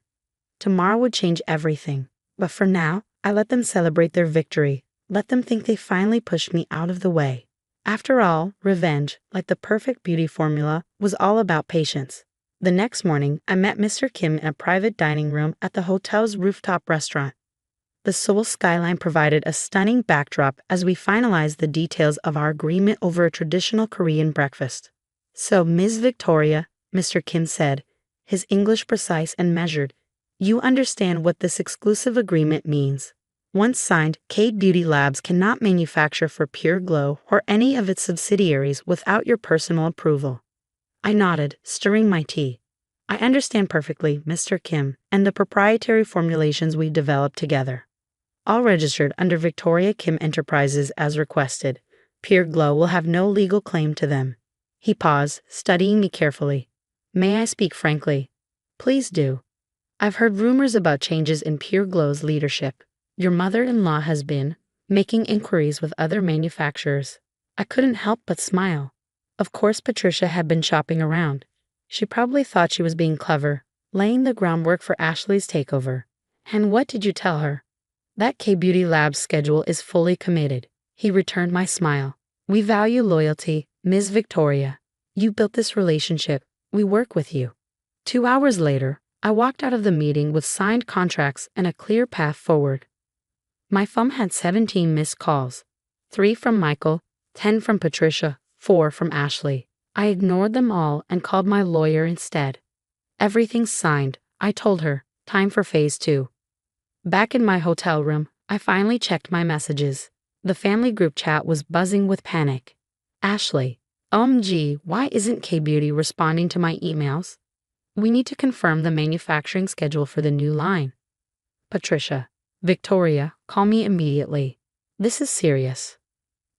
Tomorrow would change everything, but for now, I let them celebrate their victory, let them think they finally pushed me out of the way. After all, revenge, like the perfect beauty formula, was all about patience. The next morning, I met Mr. Kim in a private dining room at the hotel's rooftop restaurant. The Seoul skyline provided a stunning backdrop as we finalized the details of our agreement over a traditional Korean breakfast. So, Ms. Victoria, Mr. Kim said, his English precise and measured, you understand what this exclusive agreement means. Once signed, K-Beauty Labs cannot manufacture for Pure Glow or any of its subsidiaries without your personal approval. I nodded, stirring my tea. I understand perfectly, Mr. Kim, and the proprietary formulations we've developed together. All registered under Victoria Kim Enterprises as requested. Pure Glow will have no legal claim to them. He paused, studying me carefully. May I speak frankly? Please do. I've heard rumors about changes in Pure Glow's leadership. Your mother-in-law has been making inquiries with other manufacturers. I couldn't help but smile. Of course, Patricia had been shopping around. She probably thought she was being clever, laying the groundwork for Ashley's takeover. And what did you tell her? That K-Beauty Labs schedule is fully committed. He returned my smile. We value loyalty, Ms. Victoria. You built this relationship. We work with you. 2 hours later, I walked out of the meeting with signed contracts and a clear path forward. My phone had 17 missed calls. 3 from Michael, 10 from Patricia, 4 from Ashley. I ignored them all and called my lawyer instead. Everything's signed, I told her. Time for phase 2. Back in my hotel room, I finally checked my messages. The family group chat was buzzing with panic. Ashley, OMG, why isn't K-Beauty responding to my emails? We need to confirm the manufacturing schedule for the new line. Patricia, Victoria, call me immediately. This is serious.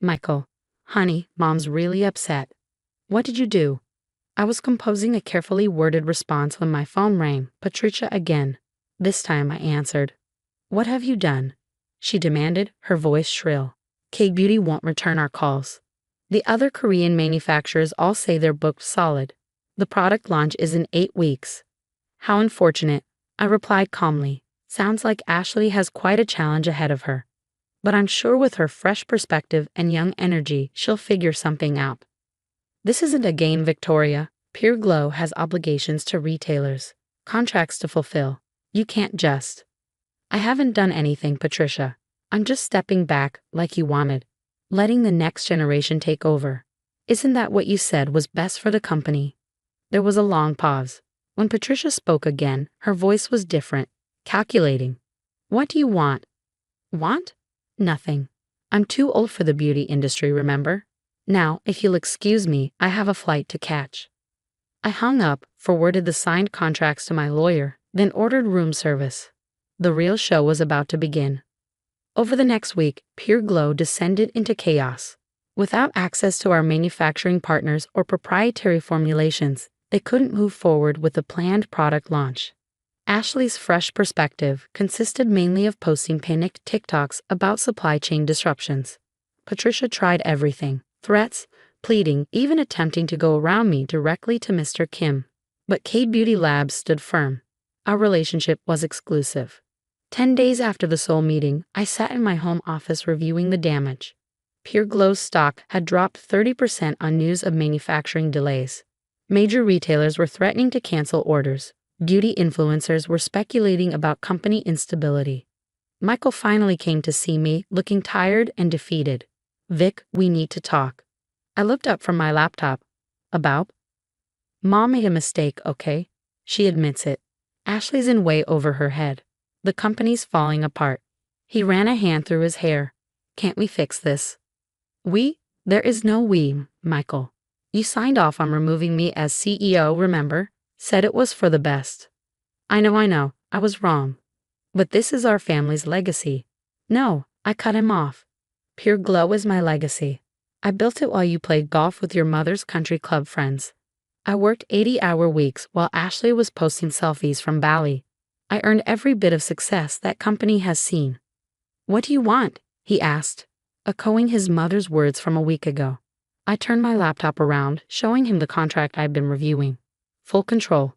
Michael, honey, mom's really upset. What did you do? I was composing a carefully worded response when my phone rang. Patricia again. This time I answered. What have you done? She demanded, her voice shrill. K-Beauty won't return our calls. The other Korean manufacturers all say they're booked solid. The product launch is in 8 weeks. How unfortunate, I replied calmly. Sounds like Ashley has quite a challenge ahead of her. But I'm sure with her fresh perspective and young energy, she'll figure something out. This isn't a game, Victoria. Pure Glow has obligations to retailers, contracts to fulfill. You can't just. I haven't done anything, Patricia. I'm just stepping back, like you wanted. Letting the next generation take over. Isn't that what you said was best for the company? There was a long pause. When Patricia spoke again, her voice was different, calculating. What do you want? Want? Nothing. I'm too old for the beauty industry, remember? Now, if you'll excuse me, I have a flight to catch. I hung up, forwarded the signed contracts to my lawyer, then ordered room service. The real show was about to begin. Over the next week, Pure Glow descended into chaos. Without access to our manufacturing partners or proprietary formulations, they couldn't move forward with the planned product launch. Ashley's fresh perspective consisted mainly of posting panicked TikToks about supply chain disruptions. Patricia tried everything, threats, pleading, even attempting to go around me directly to Mr. Kim. But K-Beauty Labs stood firm. Our relationship was exclusive. 10 days after the Seoul meeting, I sat in my home office reviewing the damage. Pure Glow's stock had dropped 30% on news of manufacturing delays. Major retailers were threatening to cancel orders. Beauty influencers were speculating about company instability. Michael finally came to see me, looking tired and defeated. Vic, we need to talk. I looked up from my laptop. About? Mom made a mistake, okay? She admits it. Ashley's in way over her head. The company's falling apart. He ran a hand through his hair. Can't we fix this? We? There is no we, Michael. You signed off on removing me as CEO, remember? Said it was for the best. I know, I was wrong. But this is our family's legacy. No, I cut him off. Pure Glow is my legacy. I built it while you played golf with your mother's country club friends. I worked 80-hour weeks while Ashley was posting selfies from Bali. I earned every bit of success that company has seen. What do you want? He asked, echoing his mother's words from a week ago. I turned my laptop around, showing him the contract I'd been reviewing. Full control.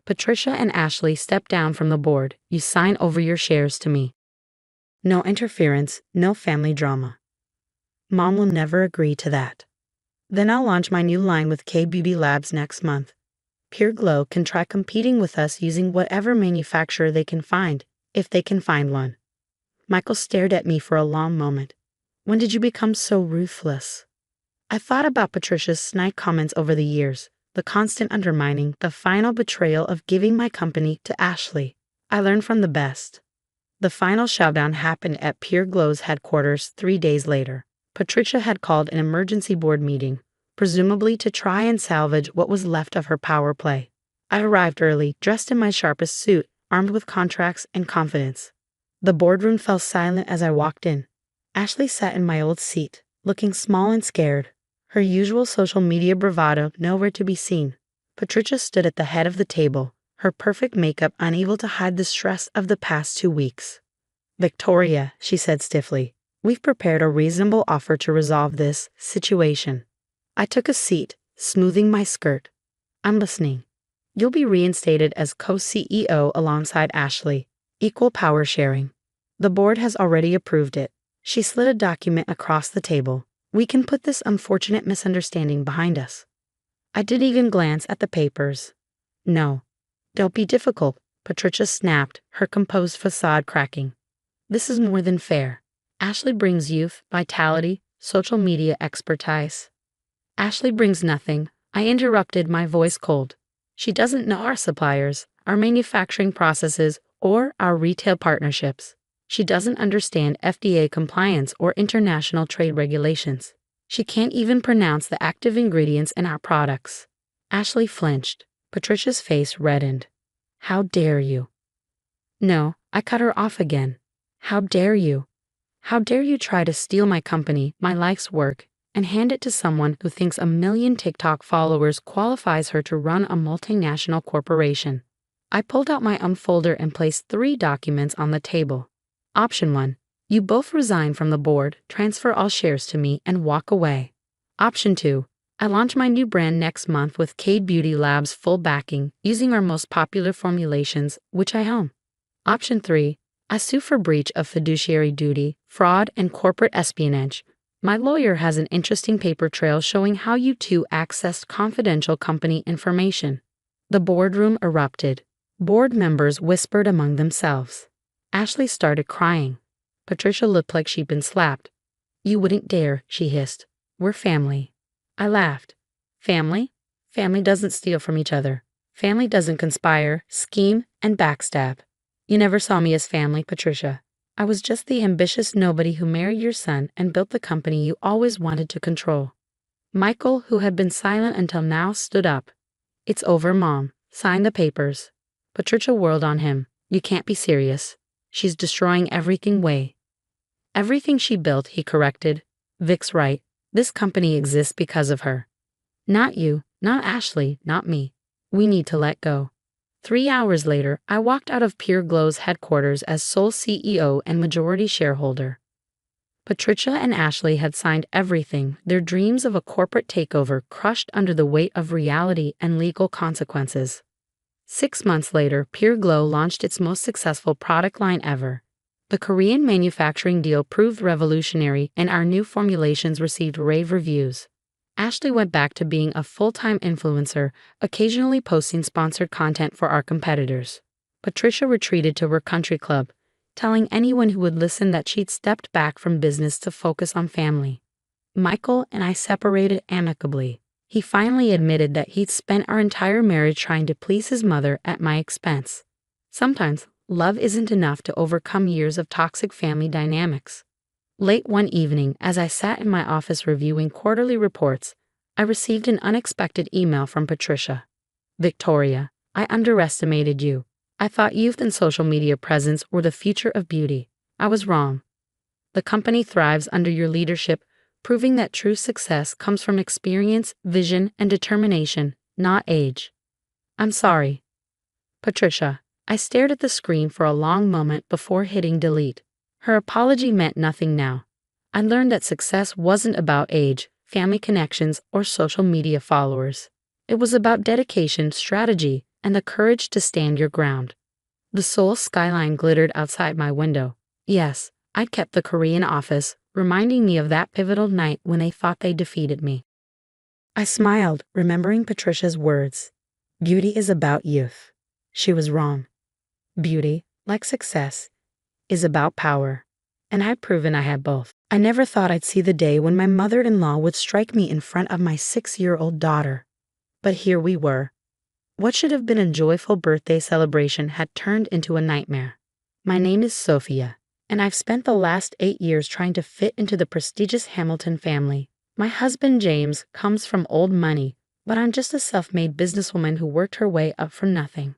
Patricia and Ashley stepped down from the board. You sign over your shares to me. No interference, no family drama. Mom will never agree to that. Then I'll launch my new line with K-Beauty Labs next month. Pure Glow can try competing with us using whatever manufacturer they can find, if they can find one. Michael stared at me for a long moment. When did you become so ruthless? I thought about Patricia's snide comments over the years, the constant undermining, the final betrayal of giving my company to Ashley. I learned from the best. The final showdown happened at Pure Glow's headquarters 3 days later. Patricia had called an emergency board meeting, presumably to try and salvage what was left of her power play. I arrived early, dressed in my sharpest suit, armed with contracts and confidence. The boardroom fell silent as I walked in. Ashley sat in my old seat, looking small and scared, her usual social media bravado nowhere to be seen. Patricia stood at the head of the table, her perfect makeup unable to hide the stress of the past 2 weeks. Victoria, she said stiffly, we've prepared a reasonable offer to resolve this situation. I took a seat, smoothing my skirt. I'm listening. You'll be reinstated as co-CEO alongside Ashley. Equal power sharing. The board has already approved it. She slid a document across the table. We can put this unfortunate misunderstanding behind us. I didn't even glance at the papers. No. Don't be difficult, Patricia snapped, her composed facade cracking. This is more than fair. Ashley brings youth, vitality, social media expertise. Ashley brings nothing. I interrupted, my voice cold. She doesn't know our suppliers, our manufacturing processes, or our retail partnerships. She doesn't understand FDA compliance or international trade regulations. She can't even pronounce the active ingredients in our products. Ashley flinched. Patricia's face reddened. How dare you? No, I cut her off again. How dare you? How dare you try to steal my company, my life's work, and hand it to someone who thinks 1 million TikTok followers qualifies her to run a multinational corporation? I pulled out my folder and placed 3 documents on the table. Option 1. You both resign from the board, transfer all shares to me, and walk away. Option 2. I launch my new brand next month with Cade Beauty Labs' full backing, using our most popular formulations, which I own. Option 3. I sue for breach of fiduciary duty, fraud, and corporate espionage. My lawyer has an interesting paper trail showing how you two accessed confidential company information. The boardroom erupted. Board members whispered among themselves. Ashley started crying. Patricia looked like she'd been slapped. You wouldn't dare, she hissed. We're family. I laughed. Family? Family doesn't steal from each other. Family doesn't conspire, scheme, and backstab. You never saw me as family, Patricia. I was just the ambitious nobody who married your son and built the company you always wanted to control. Michael, who had been silent until now, stood up. It's over, Mom. Sign the papers. Patricia whirled on him. You can't be serious. She's destroying everything Way. Everything she built, he corrected. Vic's right. This company exists because of her. Not you, not Ashley, not me. We need to let go. 3 hours later, I walked out of Pure Glow's headquarters as sole CEO and majority shareholder. Patricia and Ashley had signed everything, their dreams of a corporate takeover crushed under the weight of reality and legal consequences. 6 months later, Pure Glow launched its most successful product line ever. The Korean manufacturing deal proved revolutionary, and our new formulations received rave reviews. Ashley went back to being a full-time influencer, occasionally posting sponsored content for our competitors. Patricia retreated to her country club, telling anyone who would listen that she'd stepped back from business to focus on family. Michael and I separated amicably. He finally admitted that he'd spent our entire marriage trying to please his mother at my expense. Sometimes, love isn't enough to overcome years of toxic family dynamics. Late one evening, as I sat in my office reviewing quarterly reports, I received an unexpected email from Patricia. Victoria, I underestimated you. I thought youth and social media presence were the future of beauty. I was wrong. The company thrives under your leadership, proving that true success comes from experience, vision, and determination, not age. I'm sorry. Patricia, I stared at the screen for a long moment before hitting delete. Her apology meant nothing now. I learned that success wasn't about age, family connections, or social media followers. It was about dedication, strategy, and the courage to stand your ground. The Seoul skyline glittered outside my window. Yes, I'd kept the Korean office, reminding me of that pivotal night when they thought they defeated me. I smiled, remembering Patricia's words. Beauty is about youth. She was wrong. Beauty, like success, is about power. And I'd proven I had both. I never thought I'd see the day when my mother-in-law would strike me in front of my 6-year-old daughter. But here we were. What should have been a joyful birthday celebration had turned into a nightmare. My name is Sophia, and I've spent the last 8 years trying to fit into the prestigious Hamilton family. My husband, James, comes from old money, but I'm just a self-made businesswoman who worked her way up from nothing.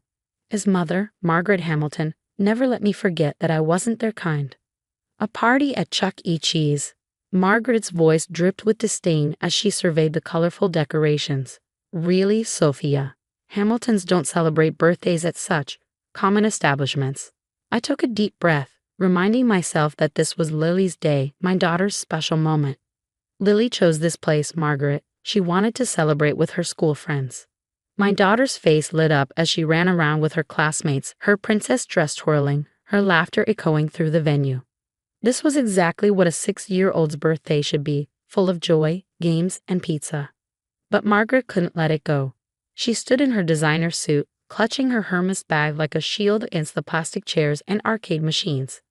His mother, Margaret Hamilton, never let me forget that I wasn't their kind. A party at Chuck E. Cheese. Margaret's voice dripped with disdain as she surveyed the colorful decorations. Really, Sophia? Hamiltons don't celebrate birthdays at such common establishments. I took a deep breath, reminding myself that this was Lily's day, my daughter's special moment. Lily chose this place, Margaret. She wanted to celebrate with her school friends. My daughter's face lit up as she ran around with her classmates, her princess dress twirling, her laughter echoing through the venue. This was exactly what a 6-year-old's birthday should be, full of joy, games, and pizza. But Margaret couldn't let it go. She stood in her designer suit, clutching her Hermes bag like a shield against the plastic chairs and arcade machines.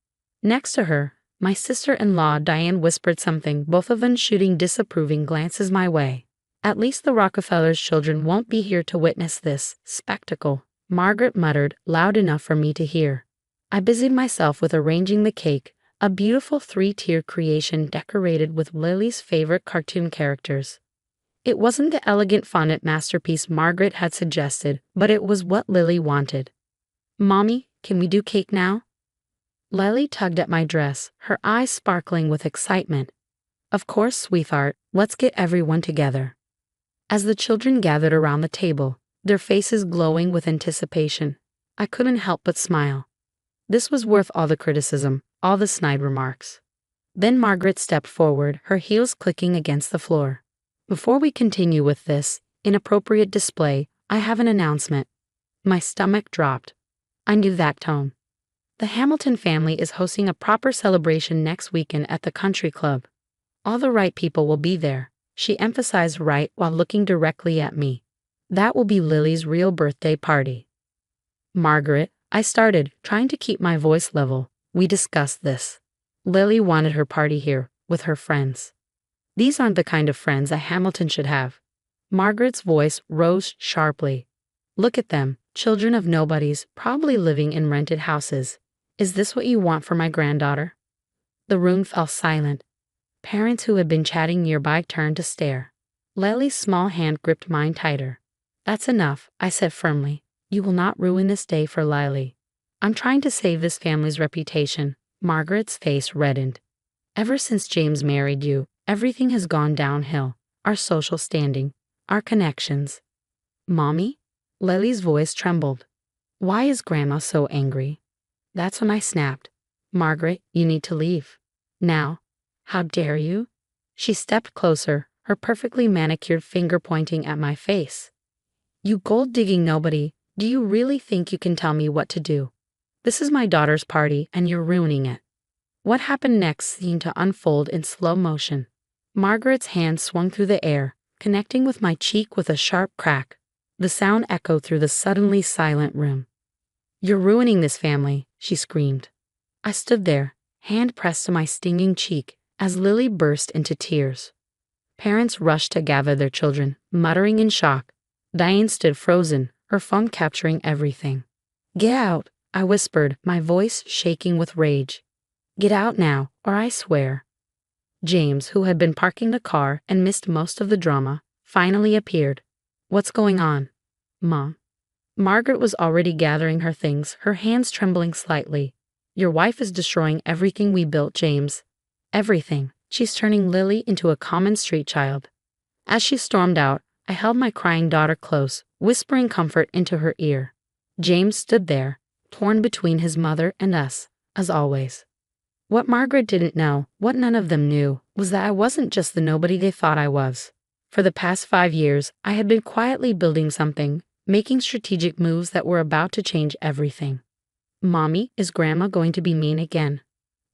Next to her, my sister-in-law Diane whispered something, both of them shooting disapproving glances my way. At least the Rockefellers' children won't be here to witness this spectacle, Margaret muttered, loud enough for me to hear. I busied myself with arranging the cake, a beautiful 3-tier creation decorated with Lily's favorite cartoon characters. It wasn't the elegant fondant masterpiece Margaret had suggested, but it was what Lily wanted. "Mommy, can we do cake now?" Lily tugged at my dress, her eyes sparkling with excitement. "Of course, sweetheart, let's get everyone together." As the children gathered around the table, their faces glowing with anticipation, I couldn't help but smile. This was worth all the criticism, all the snide remarks. Then Margaret stepped forward, her heels clicking against the floor. "Before we continue with this inappropriate display, I have an announcement." My stomach dropped. I knew that tone. The Hamilton family is hosting a proper celebration next weekend at the country club. All the right people will be there, she emphasized right while looking directly at me. That will be Lily's real birthday party. "Margaret," I started, trying to keep my voice level. "We discussed this. Lily wanted her party here, with her friends. These aren't the kind of friends a Hamilton should have." Margaret's voice rose sharply. "Look at them, children of nobodies, probably living in rented houses. Is this what you want for my granddaughter?" The room fell silent. Parents who had been chatting nearby turned to stare. Lily's small hand gripped mine tighter. "That's enough," I said firmly. "You will not ruin this day for Lily. I'm trying to save this family's reputation." Margaret's face reddened. "Ever since James married you, everything has gone downhill. Our social standing, our connections." "Mommy?" Lily's voice trembled. "Why is Grandma so angry?" That's when I snapped. "Margaret, you need to leave. Now. How dare you?" She stepped closer, her perfectly manicured finger pointing at my face. "You gold-digging nobody, do you really think you can tell me what to do? This is my daughter's party and you're ruining it." What happened next seemed to unfold in slow motion. Margaret's hand swung through the air, connecting with my cheek with a sharp crack. The sound echoed through the suddenly silent room. "You're ruining this family," she screamed. I stood there, hand pressed to my stinging cheek, as Lily burst into tears. Parents rushed to gather their children, muttering in shock. Diane stood frozen, her phone capturing everything. "Get out," I whispered, my voice shaking with rage. "Get out now, or I swear." James, who had been parking the car and missed most of the drama, finally appeared. "What's going on?" "Mom." Margaret was already gathering her things, her hands trembling slightly. "Your wife is destroying everything we built, James. Everything. She's turning Lily into a common street child." As she stormed out, I held my crying daughter close, whispering comfort into her ear. James stood there, torn between his mother and us, as always. What Margaret didn't know, what none of them knew, was that I wasn't just the nobody they thought I was. For the past 5 years, I had been quietly building something, making strategic moves that were about to change everything. "Mommy, is Grandma going to be mean again?"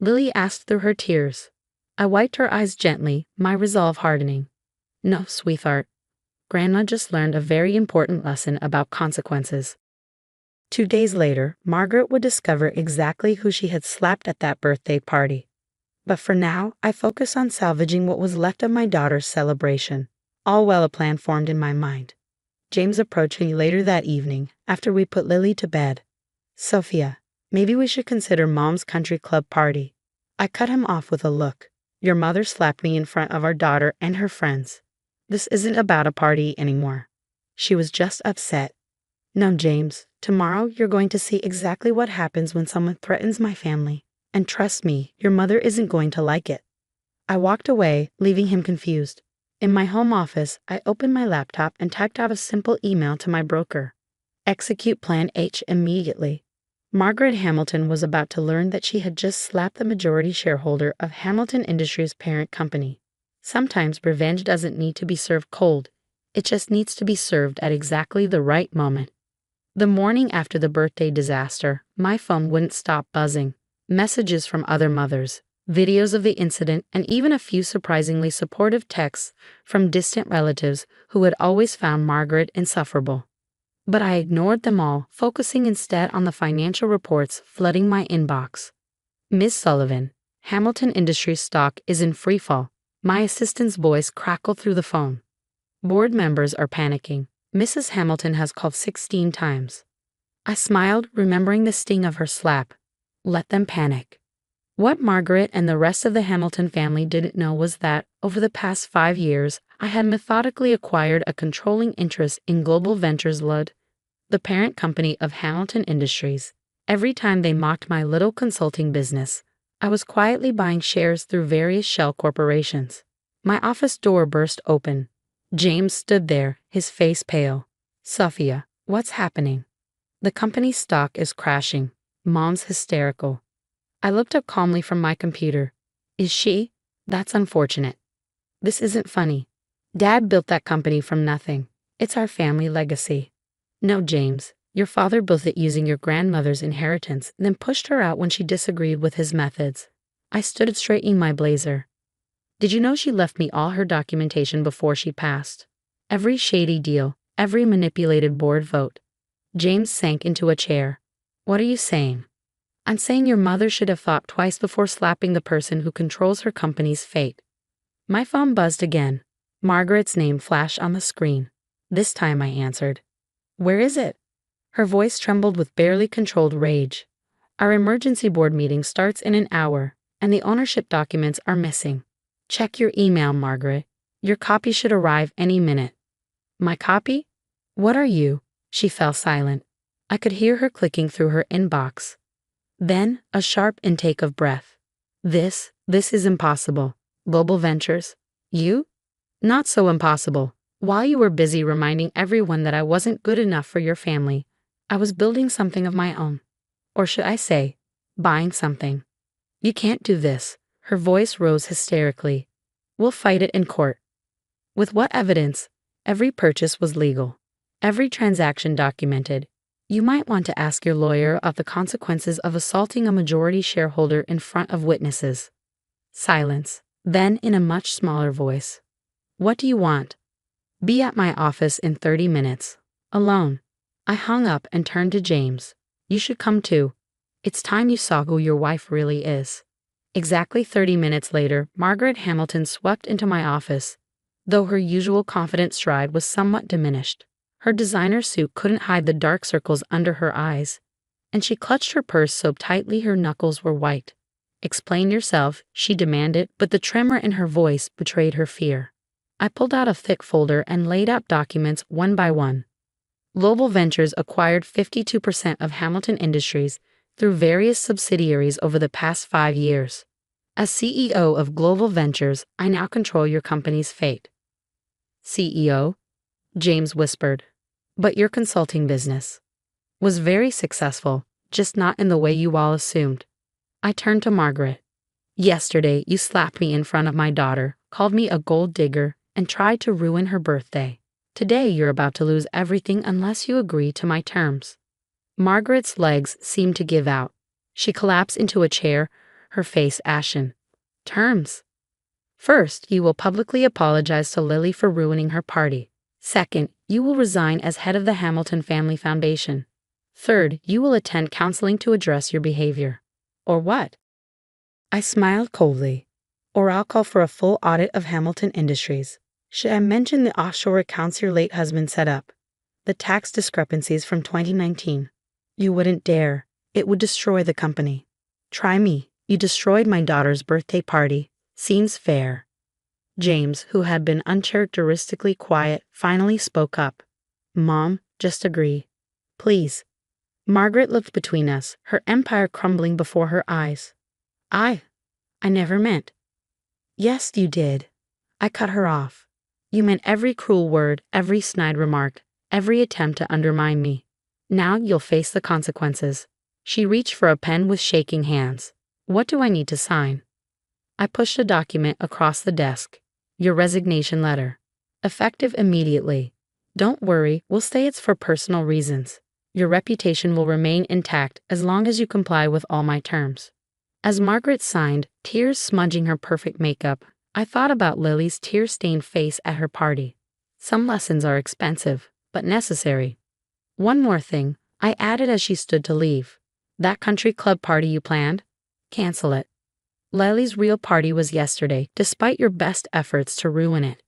Lily asked through her tears. I wiped her eyes gently, my resolve hardening. "No, sweetheart. Grandma just learned a very important lesson about consequences." 2 days later, Margaret would discover exactly who she had slapped at that birthday party. But for now, I focused on salvaging what was left of my daughter's celebration, all while a plan formed in my mind. James approached me later that evening, after we put Lily to bed. "Sophia, maybe we should consider Mom's country club party." I cut him off with a look. "Your mother slapped me in front of our daughter and her friends. This isn't about a party anymore. She was just upset." "No, James, tomorrow you're going to see exactly what happens when someone threatens my family. And trust me, your mother isn't going to like it." I walked away, leaving him confused. In my home office, I opened my laptop and typed out a simple email to my broker. "Execute Plan H immediately." Margaret Hamilton was about to learn that she had just slapped the majority shareholder of Hamilton Industries' parent company. Sometimes revenge doesn't need to be served cold. It just needs to be served at exactly the right moment. The morning after the birthday disaster, my phone wouldn't stop buzzing. Messages from other mothers, videos of the incident, and even a few surprisingly supportive texts from distant relatives who had always found Margaret insufferable. But I ignored them all, focusing instead on the financial reports flooding my inbox. Ms. Sullivan, Hamilton Industries stock is in freefall. My assistant's voice crackled through the phone. Board members are panicking. Mrs. Hamilton has called 16 times. I smiled, remembering the sting of her slap. Let them panic. What Margaret and the rest of the Hamilton family didn't know was that, over the past 5 years, I had methodically acquired a controlling interest in Global Ventures Ltd., the parent company of Hamilton Industries. Every time they mocked my little consulting business, I was quietly buying shares through various shell corporations. My office door burst open. James stood there, his face pale. Sophia, what's happening? The company's stock is crashing. Mom's hysterical. I looked up calmly from my computer. Is she? That's unfortunate. This isn't funny. Dad built that company from nothing. It's our family legacy. No, James, your father built it using your grandmother's inheritance, then pushed her out when she disagreed with his methods. I stood up straightening my blazer. Did you know she left me all her documentation before she passed? Every shady deal, every manipulated board vote. James sank into a chair. What are you saying? I'm saying your mother should have thought twice before slapping the person who controls her company's fate. My phone buzzed again. Margaret's name flashed on the screen. This time I answered. Where is it? Her voice trembled with barely controlled rage. Our emergency board meeting starts in an hour, and the ownership documents are missing. Check your email, Margaret. Your copy should arrive any minute. My copy? What are you? She fell silent. I could hear her clicking through her inbox. Then, a sharp intake of breath. This is impossible. Global Ventures? You? Not so impossible. While you were busy reminding everyone that I wasn't good enough for your family, I was building something of my own. Or should I say, buying something. You can't do this. Her voice rose hysterically. We'll fight it in court. With what evidence? Every purchase was legal. Every transaction documented. You might want to ask your lawyer about the consequences of assaulting a majority shareholder in front of witnesses. Silence. Then, in a much smaller voice. What do you want? Be at my office in 30 minutes. Alone. I hung up and turned to James. You should come too. It's time you saw who your wife really is. Exactly 30 minutes later, Margaret Hamilton swept into my office, though her usual confident stride was somewhat diminished. Her designer suit couldn't hide the dark circles under her eyes, and she clutched her purse so tightly her knuckles were white. Explain yourself, she demanded, but the tremor in her voice betrayed her fear. I pulled out a thick folder and laid out documents one by one. Global Ventures acquired 52% of Hamilton Industries through various subsidiaries over the past 5 years. As CEO of Global Ventures, I now control your company's fate. CEO? James whispered. But your consulting business was very successful, just not in the way you all assumed. I turned to Margaret. Yesterday, you slapped me in front of my daughter, called me a gold digger, and tried to ruin her birthday. Today, you're about to lose everything unless you agree to my terms. Margaret's legs seemed to give out. She collapsed into a chair, her face ashen. Terms? First, you will publicly apologize to Lily for ruining her party. Second, you will resign as head of the Hamilton Family Foundation. Third, you will attend counseling to address your behavior. Or what? I smiled coldly. Or I'll call for a full audit of Hamilton Industries. Should I mention the offshore accounts your late husband set up? The tax discrepancies from 2019? You wouldn't dare. It would destroy the company. Try me. You destroyed my daughter's birthday party. Seems fair. James, who had been uncharacteristically quiet, finally spoke up. Mom, just agree. Please. Margaret looked between us, her empire crumbling before her eyes. I never meant. Yes, you did. I cut her off. You meant every cruel word, every snide remark, every attempt to undermine me. Now you'll face the consequences. She reached for a pen with shaking hands. What do I need to sign? I pushed a document across the desk. Your resignation letter. Effective immediately. Don't worry, we'll say it's for personal reasons. Your reputation will remain intact as long as you comply with all my terms. As Margaret signed, tears smudging her perfect makeup, I thought about Lily's tear-stained face at her party. Some lessons are expensive, but necessary. One more thing, I added as she stood to leave. That country club party you planned? Cancel it. Lily's real party was yesterday, despite your best efforts to ruin it.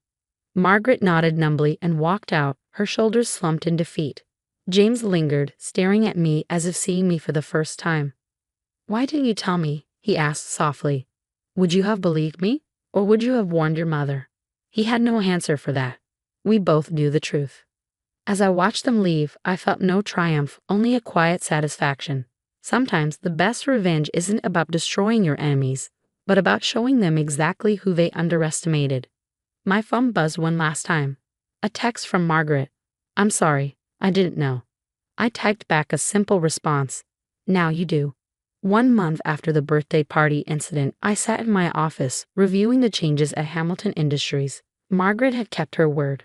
Margaret nodded numbly and walked out, her shoulders slumped in defeat. James lingered, staring at me as if seeing me for the first time. Why didn't you tell me? He asked softly. Would you have believed me? Or would you have warned your mother? He had no answer for that. We both knew the truth. As I watched them leave, I felt no triumph, only a quiet satisfaction. Sometimes the best revenge isn't about destroying your enemies, but about showing them exactly who they underestimated. My phone buzzed one last time. A text from Margaret. I'm sorry, I didn't know. I typed back a simple response. Now you do. 1 month after the birthday party incident, I sat in my office, reviewing the changes at Hamilton Industries. Margaret had kept her word.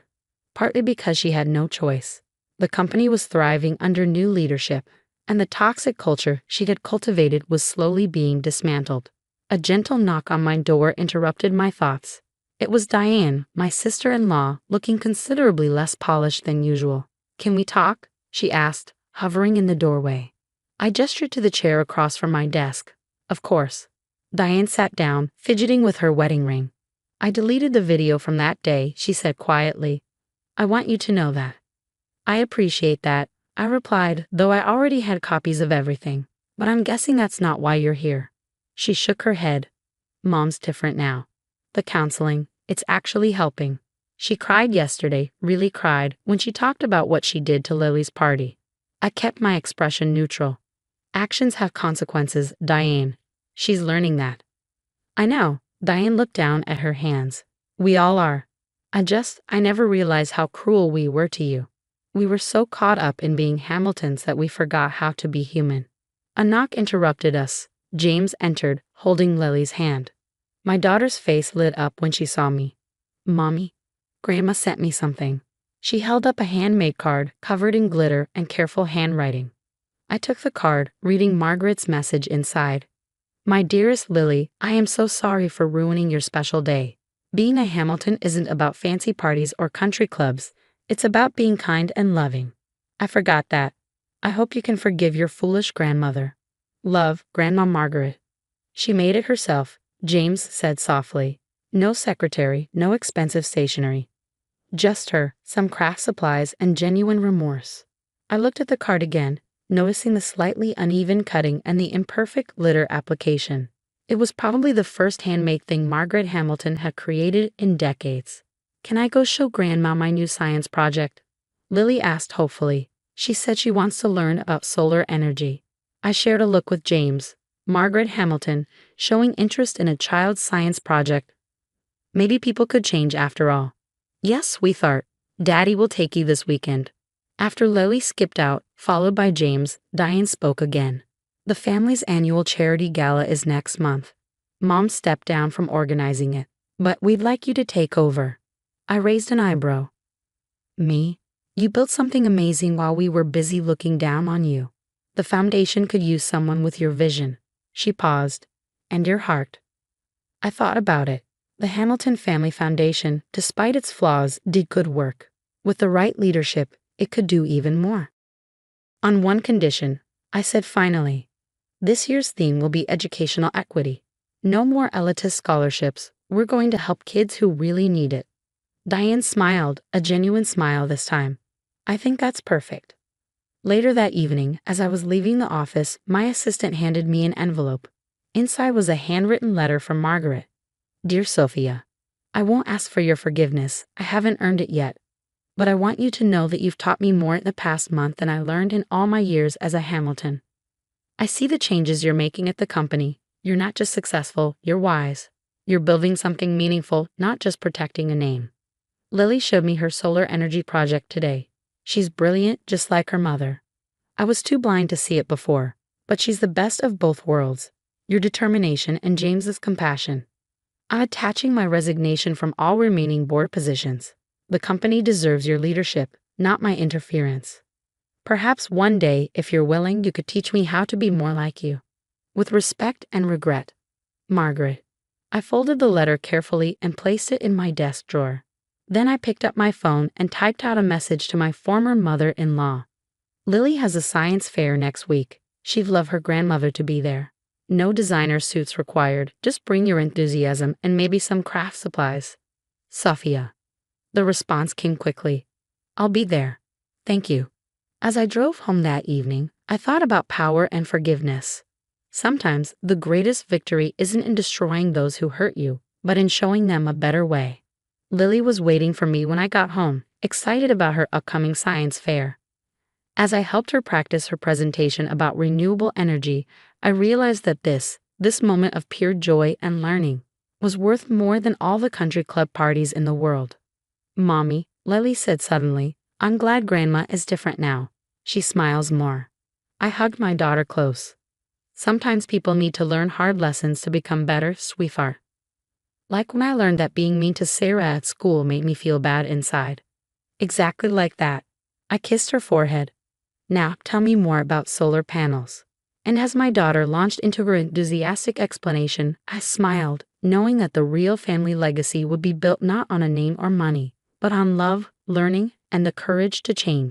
Partly because she had no choice. The company was thriving under new leadership, and the toxic culture she had cultivated was slowly being dismantled. A gentle knock on my door interrupted my thoughts. It was Diane, my sister-in-law, looking considerably less polished than usual. Can we talk? She asked, hovering in the doorway. I gestured to the chair across from my desk. Of course. Diane sat down, fidgeting with her wedding ring. I deleted the video from that day, she said quietly. I want you to know that. I appreciate that, I replied, though I already had copies of everything. But I'm guessing that's not why you're here. She shook her head. Mom's different now. The counseling, it's actually helping. She cried yesterday, really cried, when she talked about what she did to Lily's party. I kept my expression neutral. Actions have consequences, Diane. She's learning that. I know. Diane looked down at her hands. We all are. I never realized how cruel we were to you. We were so caught up in being Hamiltons that we forgot how to be human. A knock interrupted us. James entered, holding Lily's hand. My daughter's face lit up when she saw me. Mommy, Grandma sent me something. She held up a handmade card covered in glitter and careful handwriting. I took the card, reading Margaret's message inside. My dearest Lily, I am so sorry for ruining your special day. Being a Hamilton isn't about fancy parties or country clubs. It's about being kind and loving. I forgot that. I hope you can forgive your foolish grandmother. Love, Grandma Margaret. She made it herself, James said softly. No secretary, no expensive stationery. Just her, some craft supplies, and genuine remorse. I looked at the card again, noticing the slightly uneven cutting and the imperfect glitter application. It was probably the first handmade thing Margaret Hamilton had created in decades. Can I go show Grandma my new science project? Lily asked hopefully. She said she wants to learn about solar energy. I shared a look with James. Margaret Hamilton, showing interest in a child's science project. Maybe people could change after all. Yes, sweetheart. Daddy will take you this weekend. After Lily skipped out, followed by James, Diane spoke again. The family's annual charity gala is next month. Mom stepped down from organizing it, but we'd like you to take over. I raised an eyebrow. Me? You built something amazing while we were busy looking down on you. The foundation could use someone with your vision. She paused. And your heart. I thought about it. The Hamilton Family Foundation, despite its flaws, did good work. With the right leadership, it could do even more. On one condition, I said finally. This year's theme will be educational equity. No more elitist scholarships. We're going to help kids who really need it. Diane smiled, a genuine smile this time. I think that's perfect. Later that evening, as I was leaving the office, my assistant handed me an envelope. Inside was a handwritten letter from Margaret. Dear Sophia, I won't ask for your forgiveness. I haven't earned it yet. But I want you to know that you've taught me more in the past month than I learned in all my years as a Hamilton. I see the changes you're making at the company. You're not just successful, you're wise. You're building something meaningful, not just protecting a name. Lily showed me her solar energy project today. She's brilliant, just like her mother. I was too blind to see it before, but she's the best of both worlds. Your determination and James's compassion. I'm attaching my resignation from all remaining board positions. The company deserves your leadership, not my interference. Perhaps one day, if you're willing, you could teach me how to be more like you. With respect and regret, Margaret. I folded the letter carefully and placed it in my desk drawer. Then I picked up my phone and typed out a message to my former mother-in-law. Lily has a science fair next week. She'd love her grandmother to be there. No designer suits required, just bring your enthusiasm and maybe some craft supplies. Sophia. The response came quickly. I'll be there. Thank you. As I drove home that evening, I thought about power and forgiveness. Sometimes the greatest victory isn't in destroying those who hurt you, but in showing them a better way. Lily was waiting for me when I got home, excited about her upcoming science fair. As I helped her practice her presentation about renewable energy, I realized that this moment of pure joy and learning was worth more than all the country club parties in the world. Mommy, Lily said suddenly, I'm glad Grandma is different now. She smiles more. I hugged my daughter close. Sometimes people need to learn hard lessons to become better, sweetheart. Like when I learned that being mean to Sarah at school made me feel bad inside. Exactly like that. I kissed her forehead. Now, tell me more about solar panels. And as my daughter launched into her enthusiastic explanation, I smiled, knowing that the real family legacy would be built not on a name or money, but on love, learning, and the courage to change.